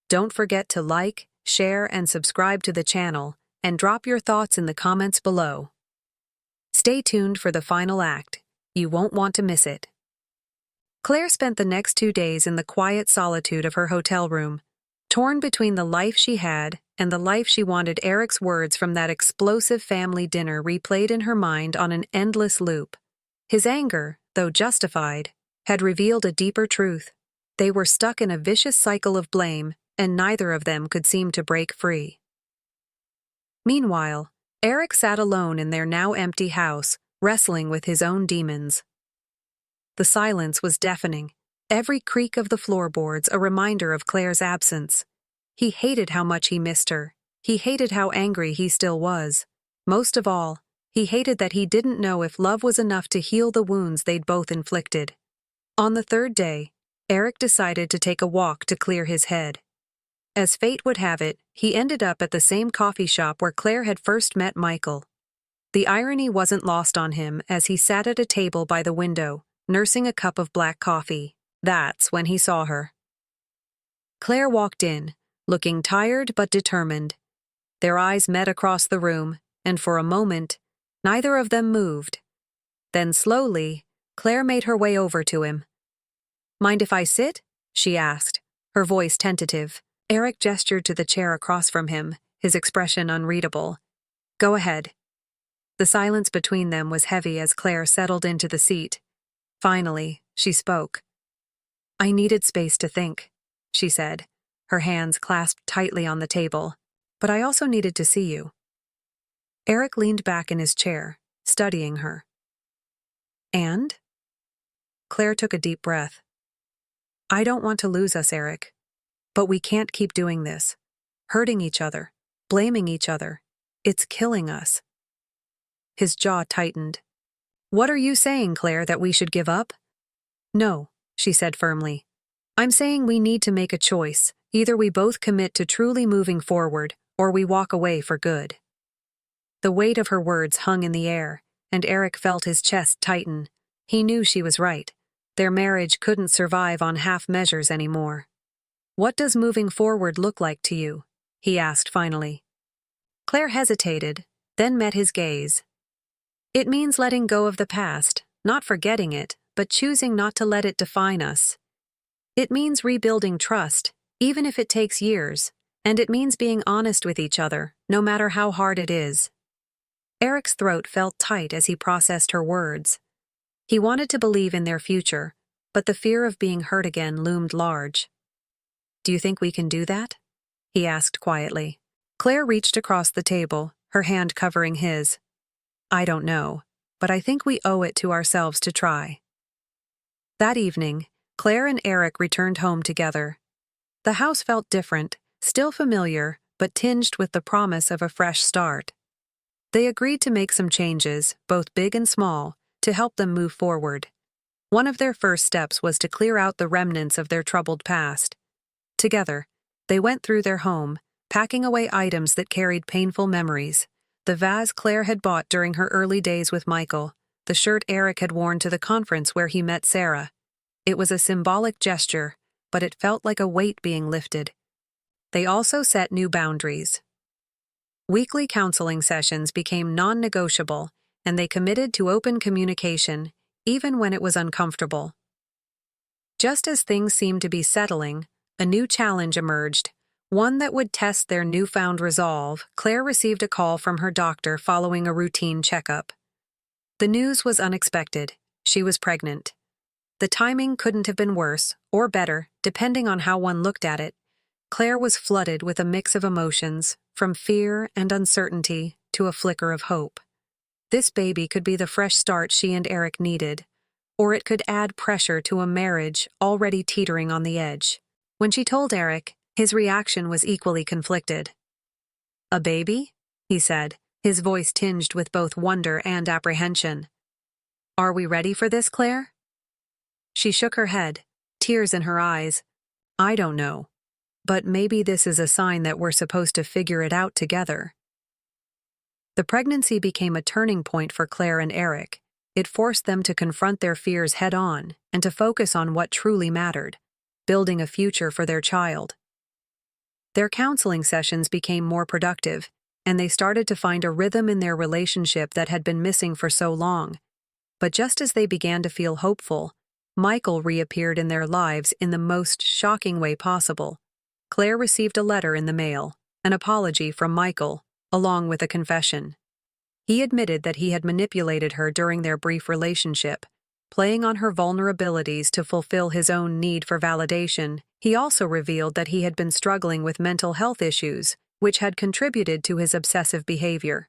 Don't forget to like, share, and subscribe to the channel, and drop your thoughts in the comments below. Stay tuned for the final act. You won't want to miss it. Claire spent the next 2 days in the quiet solitude of her hotel room, torn between the life she had and the life she wanted. Eric's words from that explosive family dinner replayed in her mind on an endless loop. His anger, though justified, had revealed a deeper truth. They were stuck in a vicious cycle of blame, and neither of them could seem to break free. Meanwhile, Eric sat alone in their now empty house, wrestling with his own demons. The silence was deafening, every creak of the floorboards a reminder of Claire's absence. He hated how much he missed her. He hated how angry he still was. Most of all, he hated that he didn't know if love was enough to heal the wounds they'd both inflicted. On the third day, Eric decided to take a walk to clear his head. As fate would have it, he ended up at the same coffee shop where Claire had first met Michael. The irony wasn't lost on him as he sat at a table by the window, nursing a cup of black coffee. That's when he saw her. Claire walked in, looking tired but determined. Their eyes met across the room, and for a moment, neither of them moved. Then slowly, Claire made her way over to him. "Mind if I sit?" she asked, her voice tentative. Eric gestured to the chair across from him, his expression unreadable. "Go ahead." The silence between them was heavy as Claire settled into the seat. Finally, she spoke. "I needed space to think," she said, her hands clasped tightly on the table. "But I also needed to see you." Eric leaned back in his chair, studying her. "And?" Claire took a deep breath. "I don't want to lose us, Eric. But we can't keep doing this. Hurting each other, blaming each other. It's killing us." His jaw tightened. "What are you saying, Claire, that we should give up?" "No," she said firmly. "I'm saying we need to make a choice, Either we both commit to truly moving forward, or we walk away for good." The weight of her words hung in the air, and Eric felt his chest tighten. He knew she was right. Their marriage couldn't survive on half measures anymore. "What does moving forward look like to you?" he asked finally. Claire hesitated, then met his gaze. "It means letting go of the past, not forgetting it, but choosing not to let it define us. It means rebuilding trust, even if it takes years, and it means being honest with each other, no matter how hard it is." Eric's throat felt tight as he processed her words. He wanted to believe in their future, but the fear of being hurt again loomed large. "Do you think we can do that?" he asked quietly. Claire reached across the table, her hand covering his. "I don't know, but I think we owe it to ourselves to try." That evening, Claire and Eric returned home together. The house felt different, still familiar, but tinged with the promise of a fresh start. They agreed to make some changes, both big and small, to help them move forward. One of their first steps was to clear out the remnants of their troubled past. Together, they went through their home, packing away items that carried painful memories. The vase Claire had bought during her early days with Michael, the shirt Eric had worn to the conference where he met Sarah. It was a symbolic gesture, but it felt like a weight being lifted. They also set new boundaries. Weekly counseling sessions became non-negotiable, and they committed to open communication, even when it was uncomfortable. Just as things seemed to be settling, a new challenge emerged, one that would test their newfound resolve. Claire received a call from her doctor following a routine checkup. The news was unexpected. She was pregnant. The timing couldn't have been worse, or better, depending on how one looked at it. Claire was flooded with a mix of emotions, from fear and uncertainty to a flicker of hope. This baby could be the fresh start she and Eric needed, or it could add pressure to a marriage already teetering on the edge. When she told Eric, his reaction was equally conflicted. "A baby?" he said, his voice tinged with both wonder and apprehension. "Are we ready for this, Claire?" She shook her head, tears in her eyes. "I don't know. But maybe this is a sign that we're supposed to figure it out together." The pregnancy became a turning point for Claire and Eric. It forced them to confront their fears head-on and to focus on what truly mattered, building a future for their child. Their counseling sessions became more productive, and they started to find a rhythm in their relationship that had been missing for so long. But just as they began to feel hopeful, Michael reappeared in their lives in the most shocking way possible. Claire received a letter in the mail, an apology from Michael, along with a confession. He admitted that he had manipulated her during their brief relationship, playing on her vulnerabilities to fulfill his own need for validation. He also revealed that he had been struggling with mental health issues, which had contributed to his obsessive behavior.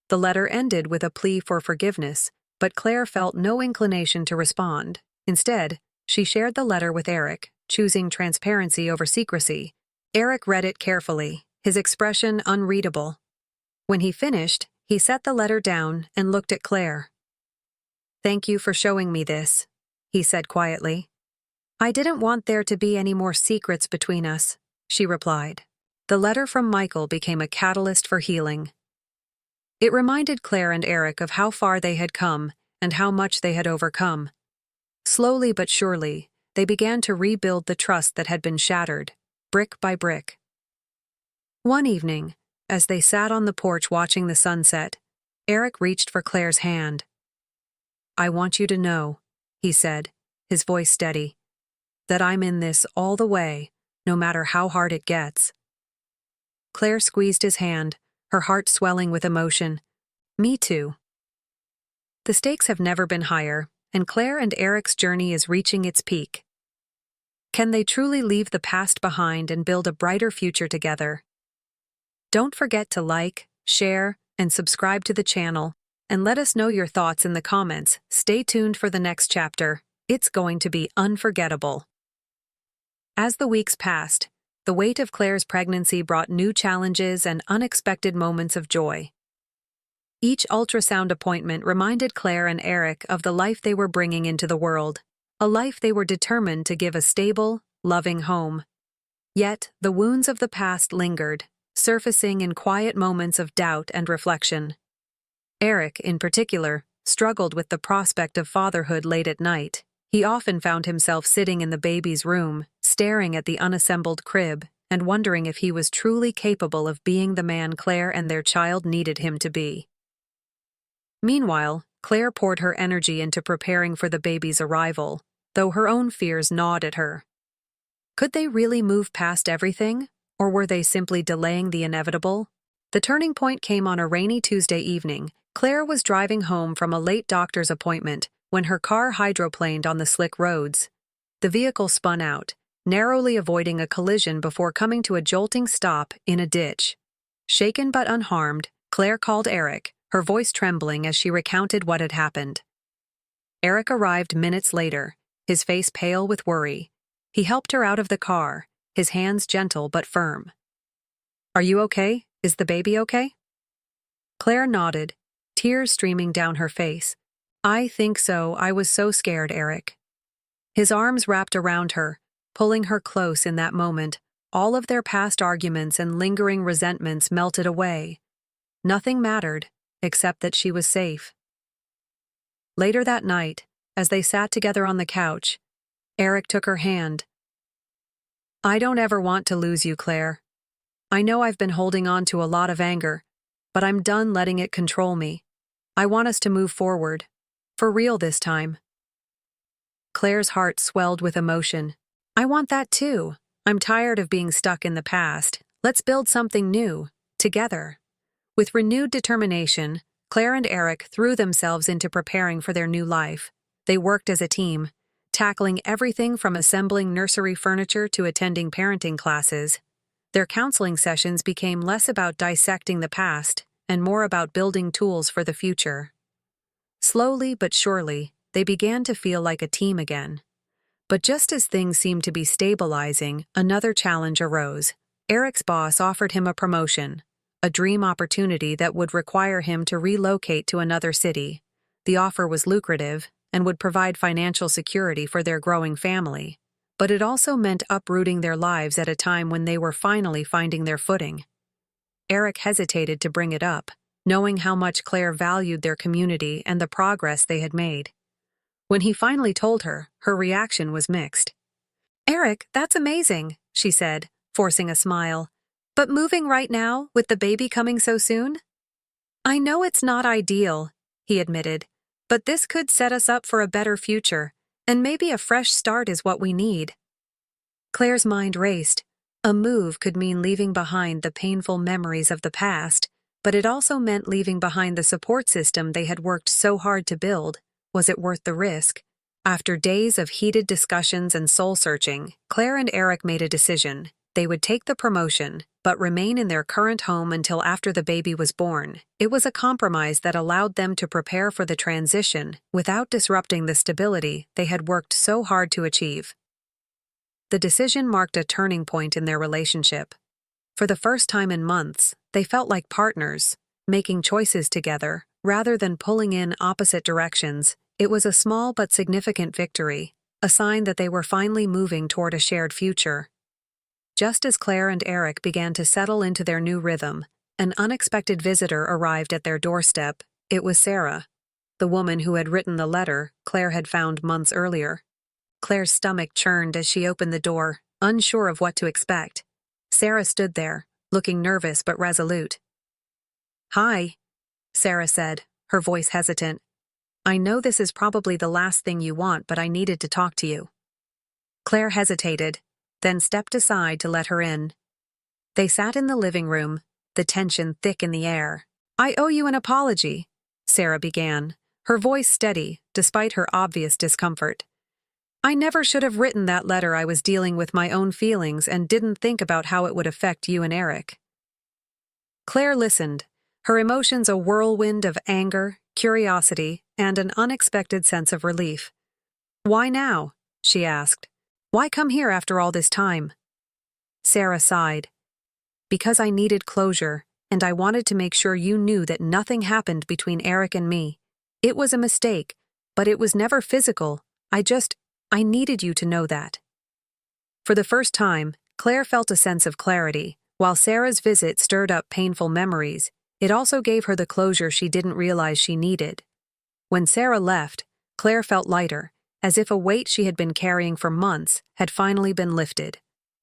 The letter ended with a plea for forgiveness, but Claire felt no inclination to respond. Instead, she shared the letter with Eric, choosing transparency over secrecy. Eric read it carefully, his expression unreadable. When he finished, he set the letter down and looked at Claire. "Thank you for showing me this," he said quietly. "I didn't want there to be any more secrets between us," she replied. The letter from Michael became a catalyst for healing. It reminded Claire and Eric of how far they had come and how much they had overcome. Slowly but surely, they began to rebuild the trust that had been shattered, brick by brick. One evening, as they sat on the porch watching the sunset, Eric reached for Claire's hand. "I want you to know," he said, his voice steady, "that I'm in this all the way, no matter how hard it gets." Claire squeezed his hand, her heart swelling with emotion. "Me too." The stakes have never been higher, and Claire and Eric's journey is reaching its peak. Can they truly leave the past behind and build a brighter future together? Don't forget to like, share, and subscribe to the channel, and let us know your thoughts in the comments. Stay tuned for the next chapter. It's going to be unforgettable. As the weeks passed, the weight of Claire's pregnancy brought new challenges and unexpected moments of joy. Each ultrasound appointment reminded Claire and Eric of the life they were bringing into the world, a life they were determined to give a stable, loving home. Yet, the wounds of the past lingered, surfacing in quiet moments of doubt and reflection. Eric, in particular, struggled with the prospect of fatherhood late at night. He often found himself sitting in the baby's room, staring at the unassembled crib, and wondering if he was truly capable of being the man Claire and their child needed him to be. Meanwhile, Claire poured her energy into preparing for the baby's arrival, though her own fears gnawed at her. Could they really move past everything, or were they simply delaying the inevitable? The turning point came on a rainy Tuesday evening. Claire was driving home from a late doctor's appointment when her car hydroplaned on the slick roads. The vehicle spun out, narrowly avoiding a collision before coming to a jolting stop in a ditch. Shaken but unharmed, Claire called Eric, her voice trembling as she recounted what had happened. Eric arrived minutes later, his face pale with worry. He helped her out of the car, his hands gentle but firm. "Are you okay? Is the baby okay?" Claire nodded, tears streaming down her face. "I think so. I was so scared, Eric." His arms wrapped around her, pulling her close in that moment. All of their past arguments and lingering resentments melted away. Nothing mattered, except that she was safe. Later that night, as they sat together on the couch, Eric took her hand. "I don't ever want to lose you, Claire. I know I've been holding on to a lot of anger, but I'm done letting it control me. I want us to move forward. For real this time." Claire's heart swelled with emotion. "I want that too. I'm tired of being stuck in the past. Let's build something new, together." With renewed determination, Claire and Eric threw themselves into preparing for their new life. They worked as a team, tackling everything from assembling nursery furniture to attending parenting classes. Their counseling sessions became less about dissecting the past and more about building tools for the future. Slowly but surely, they began to feel like a team again. But just as things seemed to be stabilizing, another challenge arose. Eric's boss offered him a promotion, a dream opportunity that would require him to relocate to another city. The offer was lucrative and would provide financial security for their growing family, but it also meant uprooting their lives at a time when they were finally finding their footing. Eric hesitated to bring it up, knowing how much Claire valued their community and the progress they had made. When he finally told her, her reaction was mixed. "Eric, that's amazing," she said, forcing a smile. "But moving right now, with the baby coming so soon?" "I know it's not ideal," he admitted, "but this could set us up for a better future, and maybe a fresh start is what we need." Claire's mind raced. A move could mean leaving behind the painful memories of the past, but it also meant leaving behind the support system they had worked so hard to build. Was it worth the risk? After days of heated discussions and soul-searching, Claire and Eric made a decision. They would take the promotion, but remain in their current home until after the baby was born. It was a compromise that allowed them to prepare for the transition without disrupting the stability they had worked so hard to achieve. The decision marked a turning point in their relationship. For the first time in months, they felt like partners, making choices together, rather than pulling in opposite directions. It was a small but significant victory, a sign that they were finally moving toward a shared future. Just as Claire and Eric began to settle into their new rhythm, an unexpected visitor arrived at their doorstep. It was Sarah, the woman who had written the letter Claire had found months earlier. Claire's stomach churned as she opened the door, unsure of what to expect. Sarah stood there, looking nervous but resolute. "Hi," Sarah said, her voice hesitant. "I know this is probably the last thing you want, but I needed to talk to you." Claire hesitated, then stepped aside to let her in. They sat in the living room, the tension thick in the air. "I owe you an apology," Sarah began, her voice steady despite her obvious discomfort. "I never should have written that letter. I was dealing with my own feelings and didn't think about how it would affect you and Eric." Claire listened, her emotions a whirlwind of anger, curiosity, and an unexpected sense of relief. "Why now?" she asked. "Why come here after all this time?" Sarah sighed. "Because I needed closure, and I wanted to make sure you knew that nothing happened between Eric and me. It was a mistake, but it was never physical. I needed you to know that." For the first time, Claire felt a sense of clarity. While Sarah's visit stirred up painful memories, it also gave her the closure she didn't realize she needed. When Sarah left, Claire felt lighter, as if a weight she had been carrying for months had finally been lifted.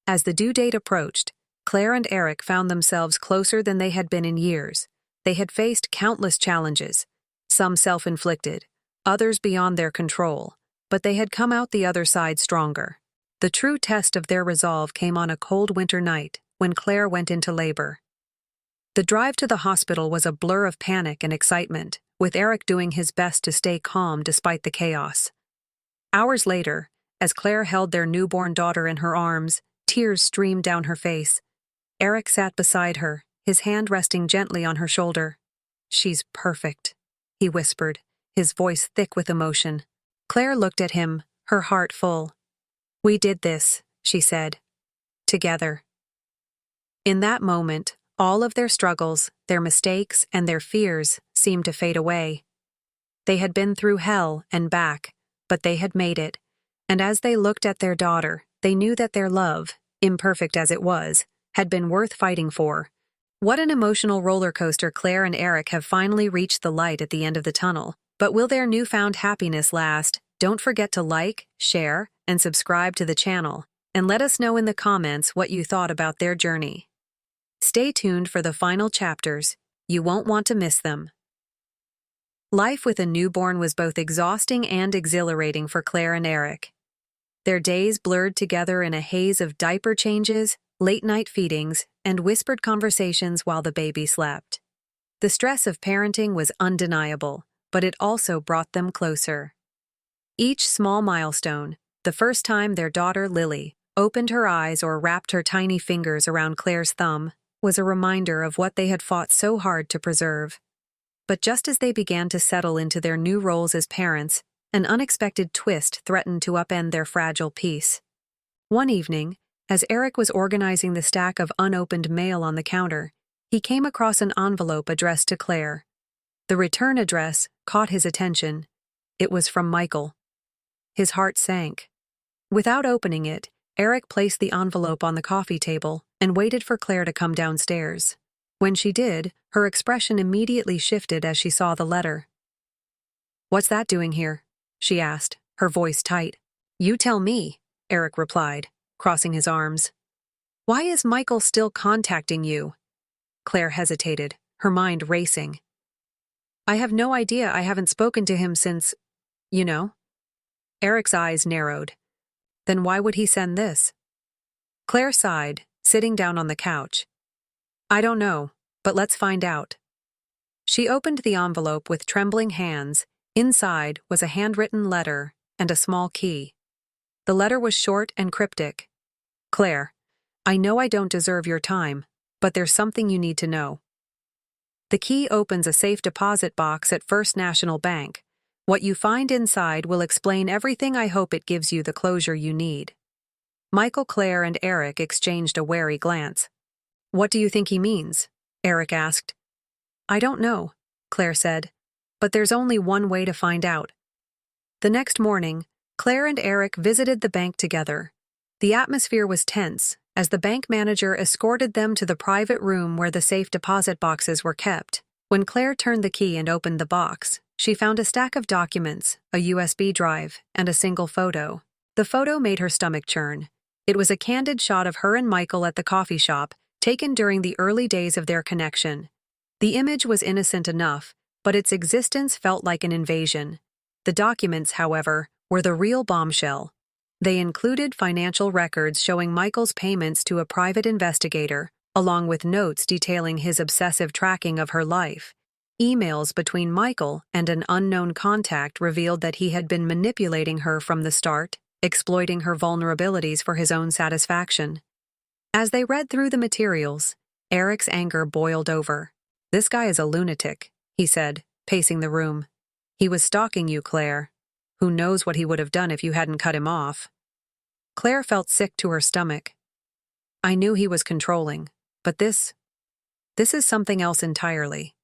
As the due date approached, Claire and Eric found themselves closer than they had been in years. They had faced countless challenges, some self-inflicted, others beyond their control, but they had come out the other side stronger. The true test of their resolve came on a cold winter night when Claire went into labor. The drive to the hospital was a blur of panic and excitement, with Eric doing his best to stay calm despite the chaos. Hours later, as Claire held their newborn daughter in her arms, tears streamed down her face. Eric sat beside her, his hand resting gently on her shoulder. "She's perfect," he whispered, his voice thick with emotion. Claire looked at him, her heart full. "We did this," she said. "Together." In that moment, all of their struggles, their mistakes, and their fears seemed to fade away. They had been through hell and back, but they had made it, and as they looked at their daughter, they knew that their love, imperfect as it was, had been worth fighting for. What an emotional roller coaster. Claire and Eric have finally reached the light at the end of the tunnel. But will their newfound happiness last? Don't forget to like, share, and subscribe to the channel, and let us know in the comments what you thought about their journey. Stay tuned for the final chapters. You won't want to miss them. Life with a newborn was both exhausting and exhilarating for Claire and Eric. Their days blurred together in a haze of diaper changes, late-night feedings, and whispered conversations while the baby slept. The stress of parenting was undeniable, but it also brought them closer. Each small milestone, the first time their daughter Lily opened her eyes or wrapped her tiny fingers around Claire's thumb, was a reminder of what they had fought so hard to preserve. But just as they began to settle into their new roles as parents, an unexpected twist threatened to upend their fragile peace. One evening, as Eric was organizing the stack of unopened mail on the counter, he came across an envelope addressed to Claire. The return address caught his attention. It was from Michael. His heart sank. Without opening it, Eric placed the envelope on the coffee table and waited for Claire to come downstairs. When she did, her expression immediately shifted as she saw the letter. "What's that doing here?" she asked, her voice tight. "You tell me," Eric replied, crossing his arms. "Why is Michael still contacting you?" Claire hesitated, her mind racing. "I have no idea. I haven't spoken to him since, you know." Eric's eyes narrowed. "Then why would he send this?" Claire sighed, sitting down on the couch. "I don't know, but let's find out." She opened the envelope with trembling hands. Inside was a handwritten letter and a small key. The letter was short and cryptic. "Claire, I know I don't deserve your time, but there's something you need to know. The key opens a safe deposit box at First National Bank. What you find inside will explain everything. I hope it gives you the closure you need." Michael, Claire, and Eric exchanged a wary glance. "What do you think he means?" Eric asked. "I don't know," Claire said, "but there's only one way to find out." The next morning, Claire and Eric visited the bank together. The atmosphere was tense, as the bank manager escorted them to the private room where the safe deposit boxes were kept. When Claire turned the key and opened the box, she found a stack of documents, a USB drive, and a single photo. The photo made her stomach churn. It was a candid shot of her and Michael at the coffee shop, taken during the early days of their connection. The image was innocent enough, but its existence felt like an invasion. The documents, however, were the real bombshell. They included financial records showing Michael's payments to a private investigator, along with notes detailing his obsessive tracking of her life. Emails between Michael and an unknown contact revealed that he had been manipulating her from the start, exploiting her vulnerabilities for his own satisfaction. As they read through the materials, Eric's anger boiled over. "This guy is a lunatic," he said, pacing the room. "He was stalking you, Claire. Who knows what he would have done if you hadn't cut him off?" Claire felt sick to her stomach. "I knew he was controlling, but this is something else entirely."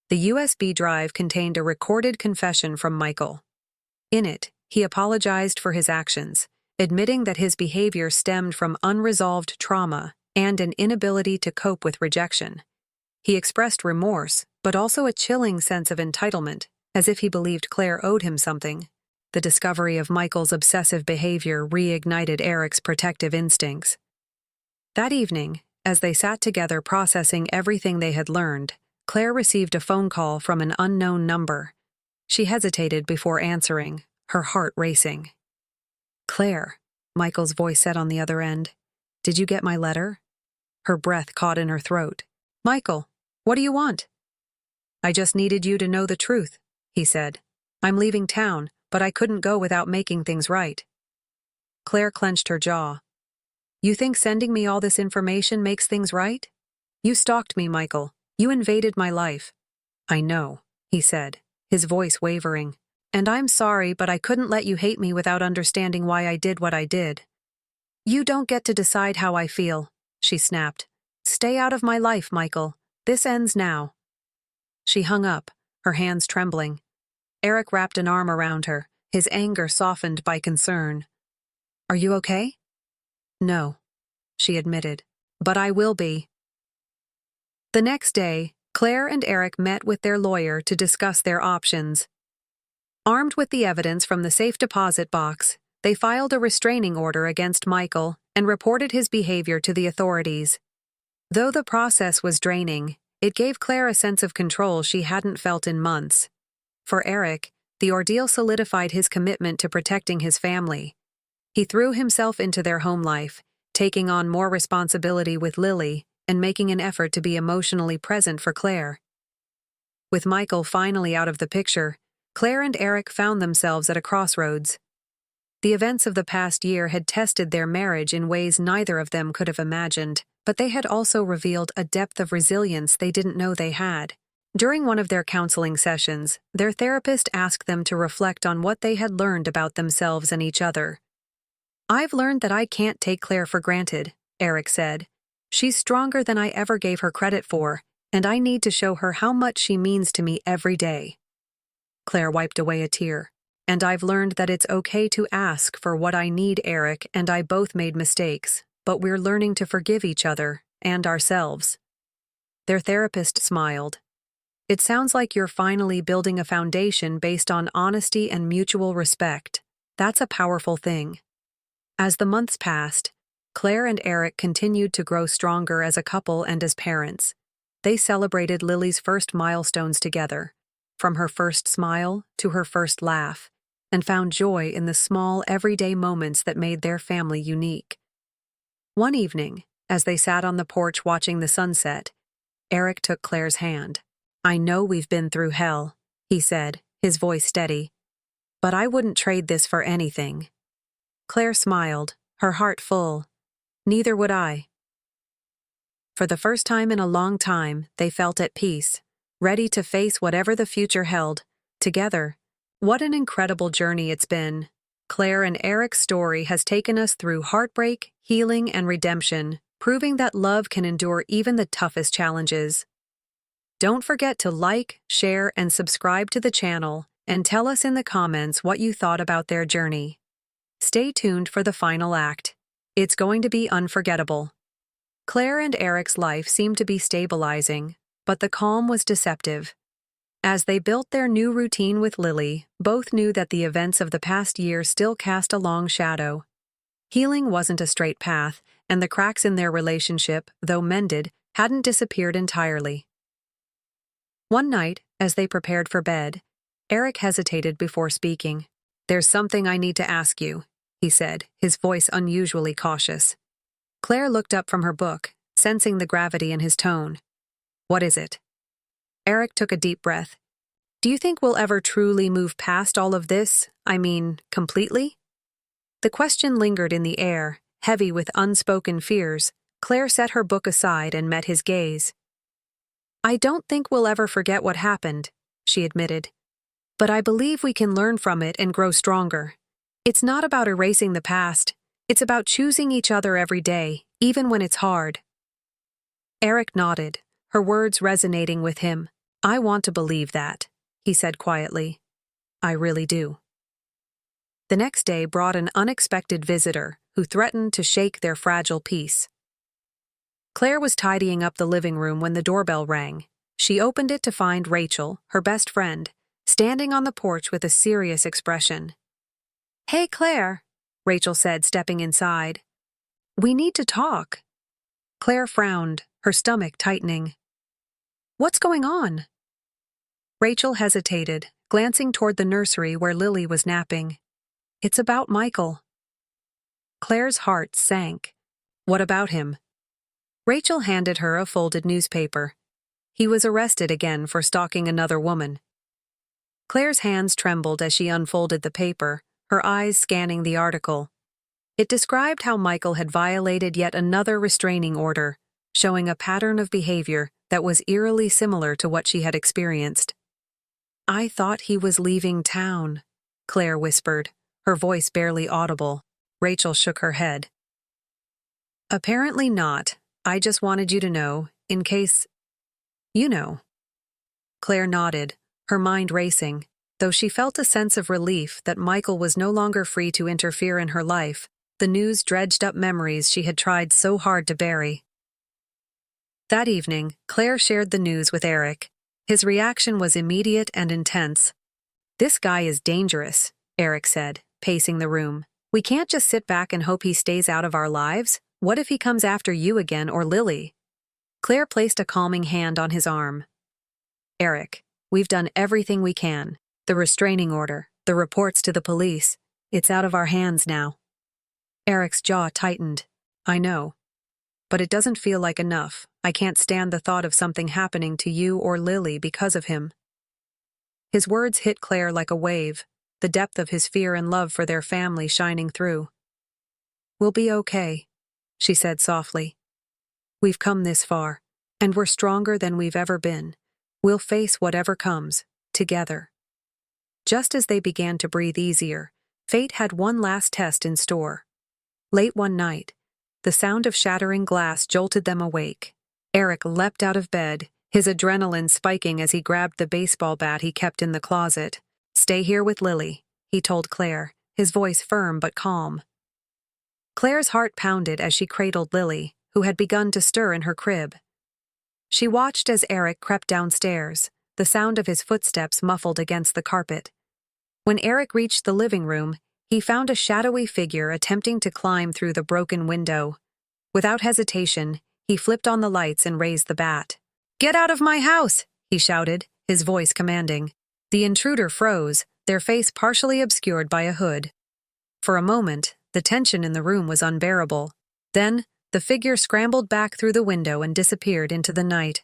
The USB drive contained a recorded confession from Michael. In it, he apologized for his actions, admitting that his behavior stemmed from unresolved trauma and an inability to cope with rejection. He expressed remorse, but also a chilling sense of entitlement, as if he believed Claire owed him something. The discovery of Michael's obsessive behavior reignited Eric's protective instincts. That evening, as they sat together processing everything they had learned, Claire received a phone call from an unknown number. She hesitated before answering, her heart racing. "Claire," Michael's voice said on the other end, "did you get my letter?" Her breath caught in her throat. "Michael, what do you want?" "I just needed you to know the truth," he said. "I'm leaving town, but I couldn't go without making things right." Claire clenched her jaw. "You think sending me all this information makes things right? You stalked me, Michael. You invaded my life." "I know," he said, his voice wavering. "And I'm sorry, but I couldn't let you hate me without understanding why I did what I did." "You don't get to decide how I feel," she snapped. "Stay out of my life, Michael. This ends now." She hung up, her hands trembling. Eric wrapped an arm around her, his anger softened by concern. "Are you okay?" "No," she admitted. "But I will be." The next day, Claire and Eric met with their lawyer to discuss their options. Armed with the evidence from the safe deposit box, they filed a restraining order against Michael and reported his behavior to the authorities. Though the process was draining, it gave Claire a sense of control she hadn't felt in months. For Eric, the ordeal solidified his commitment to protecting his family. He threw himself into their home life, taking on more responsibility with Lily and making an effort to be emotionally present for Claire. With Michael finally out of the picture, Claire and Eric found themselves at a crossroads. The events of the past year had tested their marriage in ways neither of them could have imagined, but they had also revealed a depth of resilience they didn't know they had. During one of their counseling sessions, their therapist asked them to reflect on what they had learned about themselves and each other. "I've learned that I can't take Claire for granted," Eric said. "She's stronger than I ever gave her credit for, and I need to show her how much she means to me every day." Claire wiped away a tear. "And I've learned that it's okay to ask for what I need. Eric and I both made mistakes, but we're learning to forgive each other and ourselves." Their therapist smiled. "It sounds like you're finally building a foundation based on honesty and mutual respect. That's a powerful thing." As the months passed, Claire and Eric continued to grow stronger as a couple and as parents. They celebrated Lily's first milestones together, from her first smile to her first laugh, and found joy in the small, everyday moments that made their family unique. One evening, as they sat on the porch watching the sunset, Eric took Claire's hand. "I know we've been through hell," he said, his voice steady, "but I wouldn't trade this for anything." Claire smiled, her heart full. "Neither would I." For the first time in a long time, they felt at peace, ready to face whatever the future held, together. What an incredible journey it's been. Claire and Eric's story has taken us through heartbreak, healing, and redemption, proving that love can endure even the toughest challenges. Don't forget to like, share, and subscribe to the channel, and tell us in the comments what you thought about their journey. Stay tuned for the final act. It's going to be unforgettable. Claire and Eric's life seemed to be stabilizing, but the calm was deceptive. As they built their new routine with Lily, both knew that the events of the past year still cast a long shadow. Healing wasn't a straight path, and the cracks in their relationship, though mended, hadn't disappeared entirely. One night, as they prepared for bed, Eric hesitated before speaking. "There's something I need to ask you," he said, his voice unusually cautious. Claire looked up from her book, sensing the gravity in his tone. "What is it?" Eric took a deep breath. "Do you think we'll ever truly move past all of this? I mean, completely?" The question lingered in the air, heavy with unspoken fears. Claire set her book aside and met his gaze. "I don't think we'll ever forget what happened," she admitted. "But I believe we can learn from it and grow stronger. It's not about erasing the past. It's about choosing each other every day, even when it's hard." Eric nodded, her words resonating with him. "I want to believe that," he said quietly. "I really do." The next day brought an unexpected visitor who threatened to shake their fragile peace. Claire was tidying up the living room when the doorbell rang. She opened it to find Rachel, her best friend, standing on the porch with a serious expression. "Hey, Claire," Rachel said, stepping inside. "We need to talk." Claire frowned, her stomach tightening. "What's going on?" Rachel hesitated, glancing toward the nursery where Lily was napping. "It's about Michael." Claire's heart sank. "What about him?" Rachel handed her a folded newspaper. He was arrested again for stalking another woman. Claire's hands trembled as she unfolded the paper, her eyes scanning the article. It described how Michael had violated yet another restraining order, showing a pattern of behavior that was eerily similar to what she had experienced. "I thought he was leaving town," Claire whispered, her voice barely audible. Rachel shook her head. "Apparently not. I just wanted you to know, in case... you know." Claire nodded, her mind racing, though she felt a sense of relief that Michael was no longer free to interfere in her life. The news dredged up memories she had tried so hard to bury. That evening, Claire shared the news with Eric. His reaction was immediate and intense. "This guy is dangerous," Eric said, pacing the room. "We can't just sit back and hope he stays out of our lives. What if he comes after you again or Lily?" Claire placed a calming hand on his arm. "Eric, we've done everything we can. The restraining order, the reports to the police. It's out of our hands now." Eric's jaw tightened. "I know. But it doesn't feel like enough. I can't stand the thought of something happening to you or Lily because of him." His words hit Claire like a wave, the depth of his fear and love for their family shining through. "We'll be okay," she said softly. "We've come this far, and we're stronger than we've ever been. We'll face whatever comes, together." Just as they began to breathe easier, fate had one last test in store. Late one night, the sound of shattering glass jolted them awake. Eric leapt out of bed, his adrenaline spiking as he grabbed the baseball bat he kept in the closet. "Stay here with Lily," he told Claire, his voice firm but calm. Claire's heart pounded as she cradled Lily, who had begun to stir in her crib. She watched as Eric crept downstairs, the sound of his footsteps muffled against the carpet. When Eric reached the living room, he found a shadowy figure attempting to climb through the broken window. Without hesitation, he flipped on the lights and raised the bat. "Get out of my house!" he shouted, his voice commanding. The intruder froze, their face partially obscured by a hood. For a moment, the tension in the room was unbearable. Then, the figure scrambled back through the window and disappeared into the night.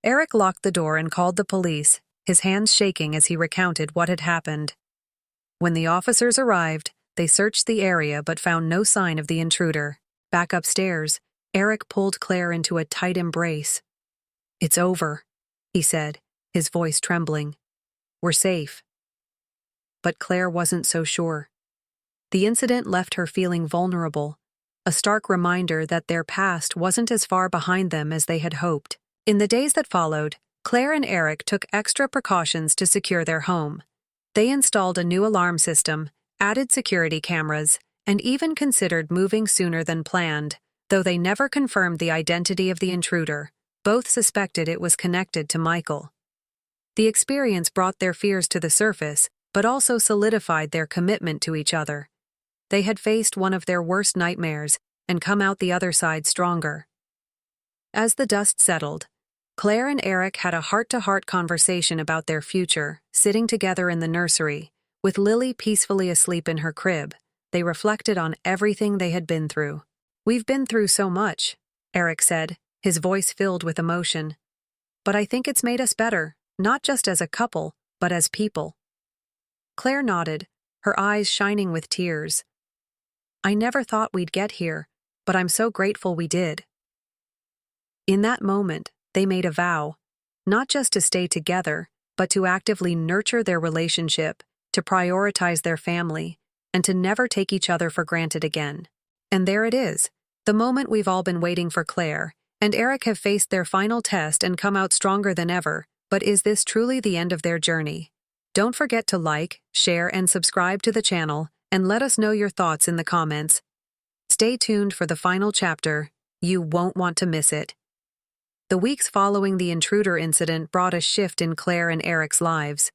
Eric locked the door and called the police, his hands shaking as he recounted what had happened. When the officers arrived, they searched the area but found no sign of the intruder. Back upstairs, Eric pulled Claire into a tight embrace. "It's over," he said, his voice trembling. "We're safe." But Claire wasn't so sure. The incident left her feeling vulnerable, a stark reminder that their past wasn't as far behind them as they had hoped. In the days that followed, Claire and Eric took extra precautions to secure their home. They installed a new alarm system, added security cameras, and even considered moving sooner than planned, though they never confirmed the identity of the intruder. Both suspected it was connected to Michael. The experience brought their fears to the surface, but also solidified their commitment to each other. They had faced one of their worst nightmares and come out the other side stronger. As the dust settled, Claire and Eric had a heart-to-heart conversation about their future, sitting together in the nursery. With Lily peacefully asleep in her crib, they reflected on everything they had been through. "We've been through so much," Eric said, his voice filled with emotion. "But I think it's made us better, not just as a couple, but as people." Claire nodded, her eyes shining with tears. "I never thought we'd get here, but I'm so grateful we did." In that moment, they made a vow, not just to stay together, but to actively nurture their relationship, to prioritize their family, and to never take each other for granted again. And there it is, the moment we've all been waiting for. Claire and Eric have faced their final test and come out stronger than ever, but is this truly the end of their journey? Don't forget to like, share, and subscribe to the channel, and let us know your thoughts in the comments. Stay tuned for the final chapter. You won't want to miss it. The weeks following the intruder incident brought a shift in Claire and Eric's lives.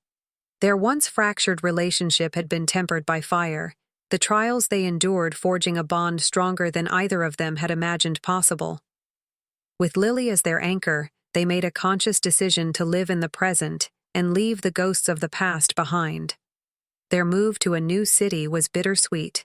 Their once fractured relationship had been tempered by fire, the trials they endured forging a bond stronger than either of them had imagined possible. With Lily as their anchor, they made a conscious decision to live in the present and leave the ghosts of the past behind. Their move to a new city was bittersweet.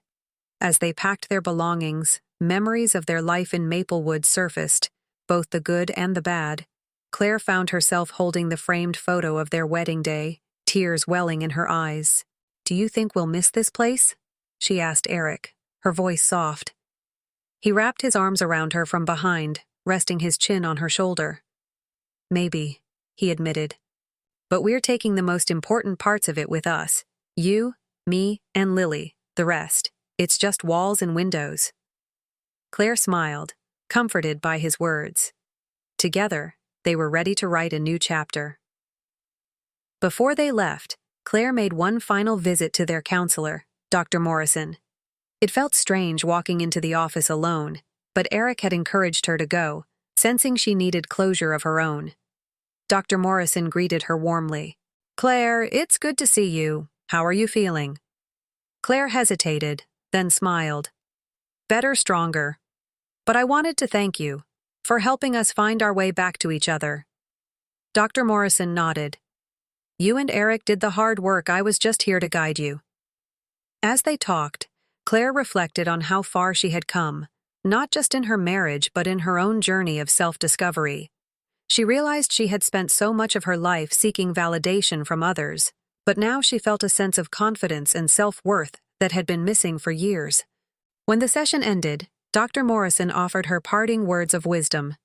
As they packed their belongings, memories of their life in Maplewood surfaced, both the good and the bad. Claire found herself holding the framed photo of their wedding day, tears welling in her eyes. "Do you think we'll miss this place?" she asked Eric, her voice soft. He wrapped his arms around her from behind, resting his chin on her shoulder. "Maybe," he admitted. "But we're taking the most important parts of it with us. You, me, and Lily, the rest. It's just walls and windows." Claire smiled, comforted by his words. Together, they were ready to write a new chapter. Before they left, Claire made one final visit to their counselor, Dr. Morrison. It felt strange walking into the office alone, but Eric had encouraged her to go, sensing she needed closure of her own. Dr. Morrison greeted her warmly. "Claire, it's good to see you. How are you feeling?" Claire hesitated, then smiled. "Better, stronger. But I wanted to thank you for helping us find our way back to each other." Dr. Morrison nodded. "You and Eric did the hard work. I was just here to guide you." As they talked, Claire reflected on how far she had come, not just in her marriage but in her own journey of self-discovery. She realized she had spent so much of her life seeking validation from others, but now she felt a sense of confidence and self-worth that had been missing for years. When the session ended, Dr. Morrison offered her parting words of wisdom.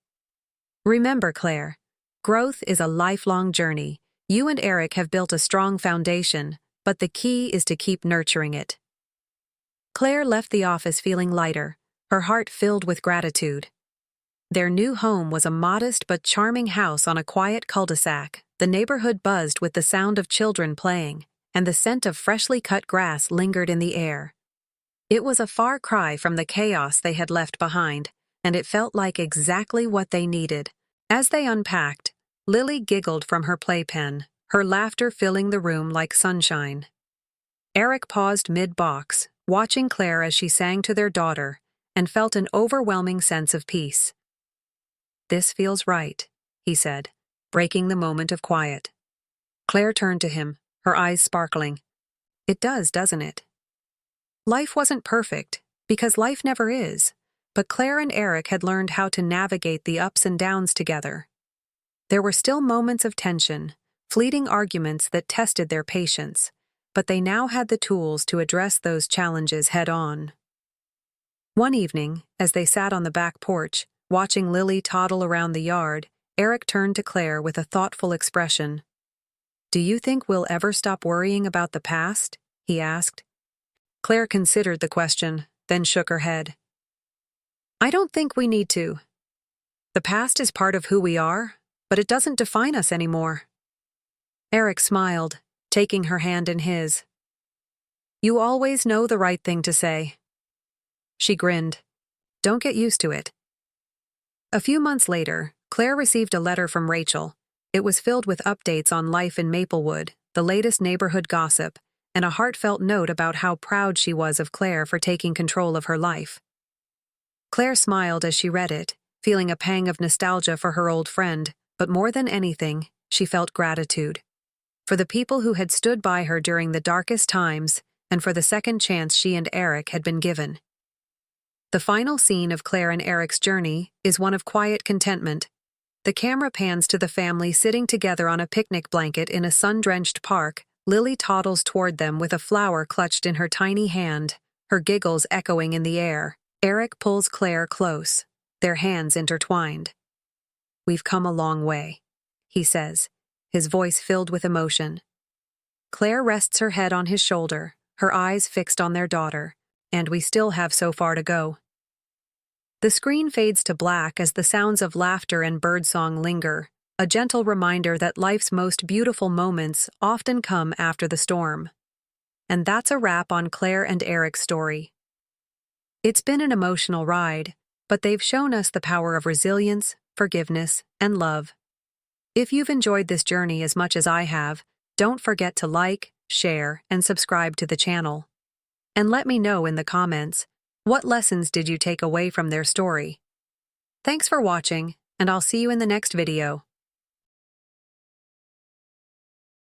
"Remember, Claire, growth is a lifelong journey. You and Eric have built a strong foundation, but the key is to keep nurturing it." Claire left the office feeling lighter, her heart filled with gratitude. Their new home was a modest but charming house on a quiet cul-de-sac. The neighborhood buzzed with the sound of children playing, and the scent of freshly cut grass lingered in the air. It was a far cry from the chaos they had left behind, and it felt like exactly what they needed. As they unpacked, Lily giggled from her playpen, her laughter filling the room like sunshine. Eric paused mid-box, watching Claire as she sang to their daughter, and felt an overwhelming sense of peace. "This feels right," he said, breaking the moment of quiet. Claire turned to him, her eyes sparkling. "It does, doesn't it?" Life wasn't perfect, because life never is, but Claire and Eric had learned how to navigate the ups and downs together. There were still moments of tension, fleeting arguments that tested their patience, but they now had the tools to address those challenges head-on. One evening, as they sat on the back porch, watching Lily toddle around the yard, Eric turned to Claire with a thoughtful expression. "Do you think we'll ever stop worrying about the past?" he asked. Claire considered the question, then shook her head. "I don't think we need to. The past is part of who we are, but it doesn't define us anymore." Eric smiled, taking her hand in his. "You always know the right thing to say." She grinned. "Don't get used to it." A few months later, Claire received a letter from Rachel. It was filled with updates on life in Maplewood, the latest neighborhood gossip, and a heartfelt note about how proud she was of Claire for taking control of her life. Claire smiled as she read it, feeling a pang of nostalgia for her old friend, but more than anything, she felt gratitude. For the people who had stood by her during the darkest times, and for the second chance she and Eric had been given. The final scene of Claire and Eric's journey is one of quiet contentment. The camera pans to the family sitting together on a picnic blanket in a sun-drenched park. Lily toddles toward them with a flower clutched in her tiny hand, her giggles echoing in the air. Eric pulls Claire close, their hands intertwined. "We've come a long way," he says, his voice filled with emotion. Claire rests her head on his shoulder, her eyes fixed on their daughter, and we still have so far to go. The screen fades to black as the sounds of laughter and birdsong linger, a gentle reminder that life's most beautiful moments often come after the storm. And that's a wrap on Claire and Eric's story. It's been an emotional ride, but they've shown us the power of resilience, forgiveness, and love. If you've enjoyed this journey as much as I have, don't forget to like, share, and subscribe to the channel. And let me know in the comments, what lessons did you take away from their story? Thanks for watching, and I'll see you in the next video.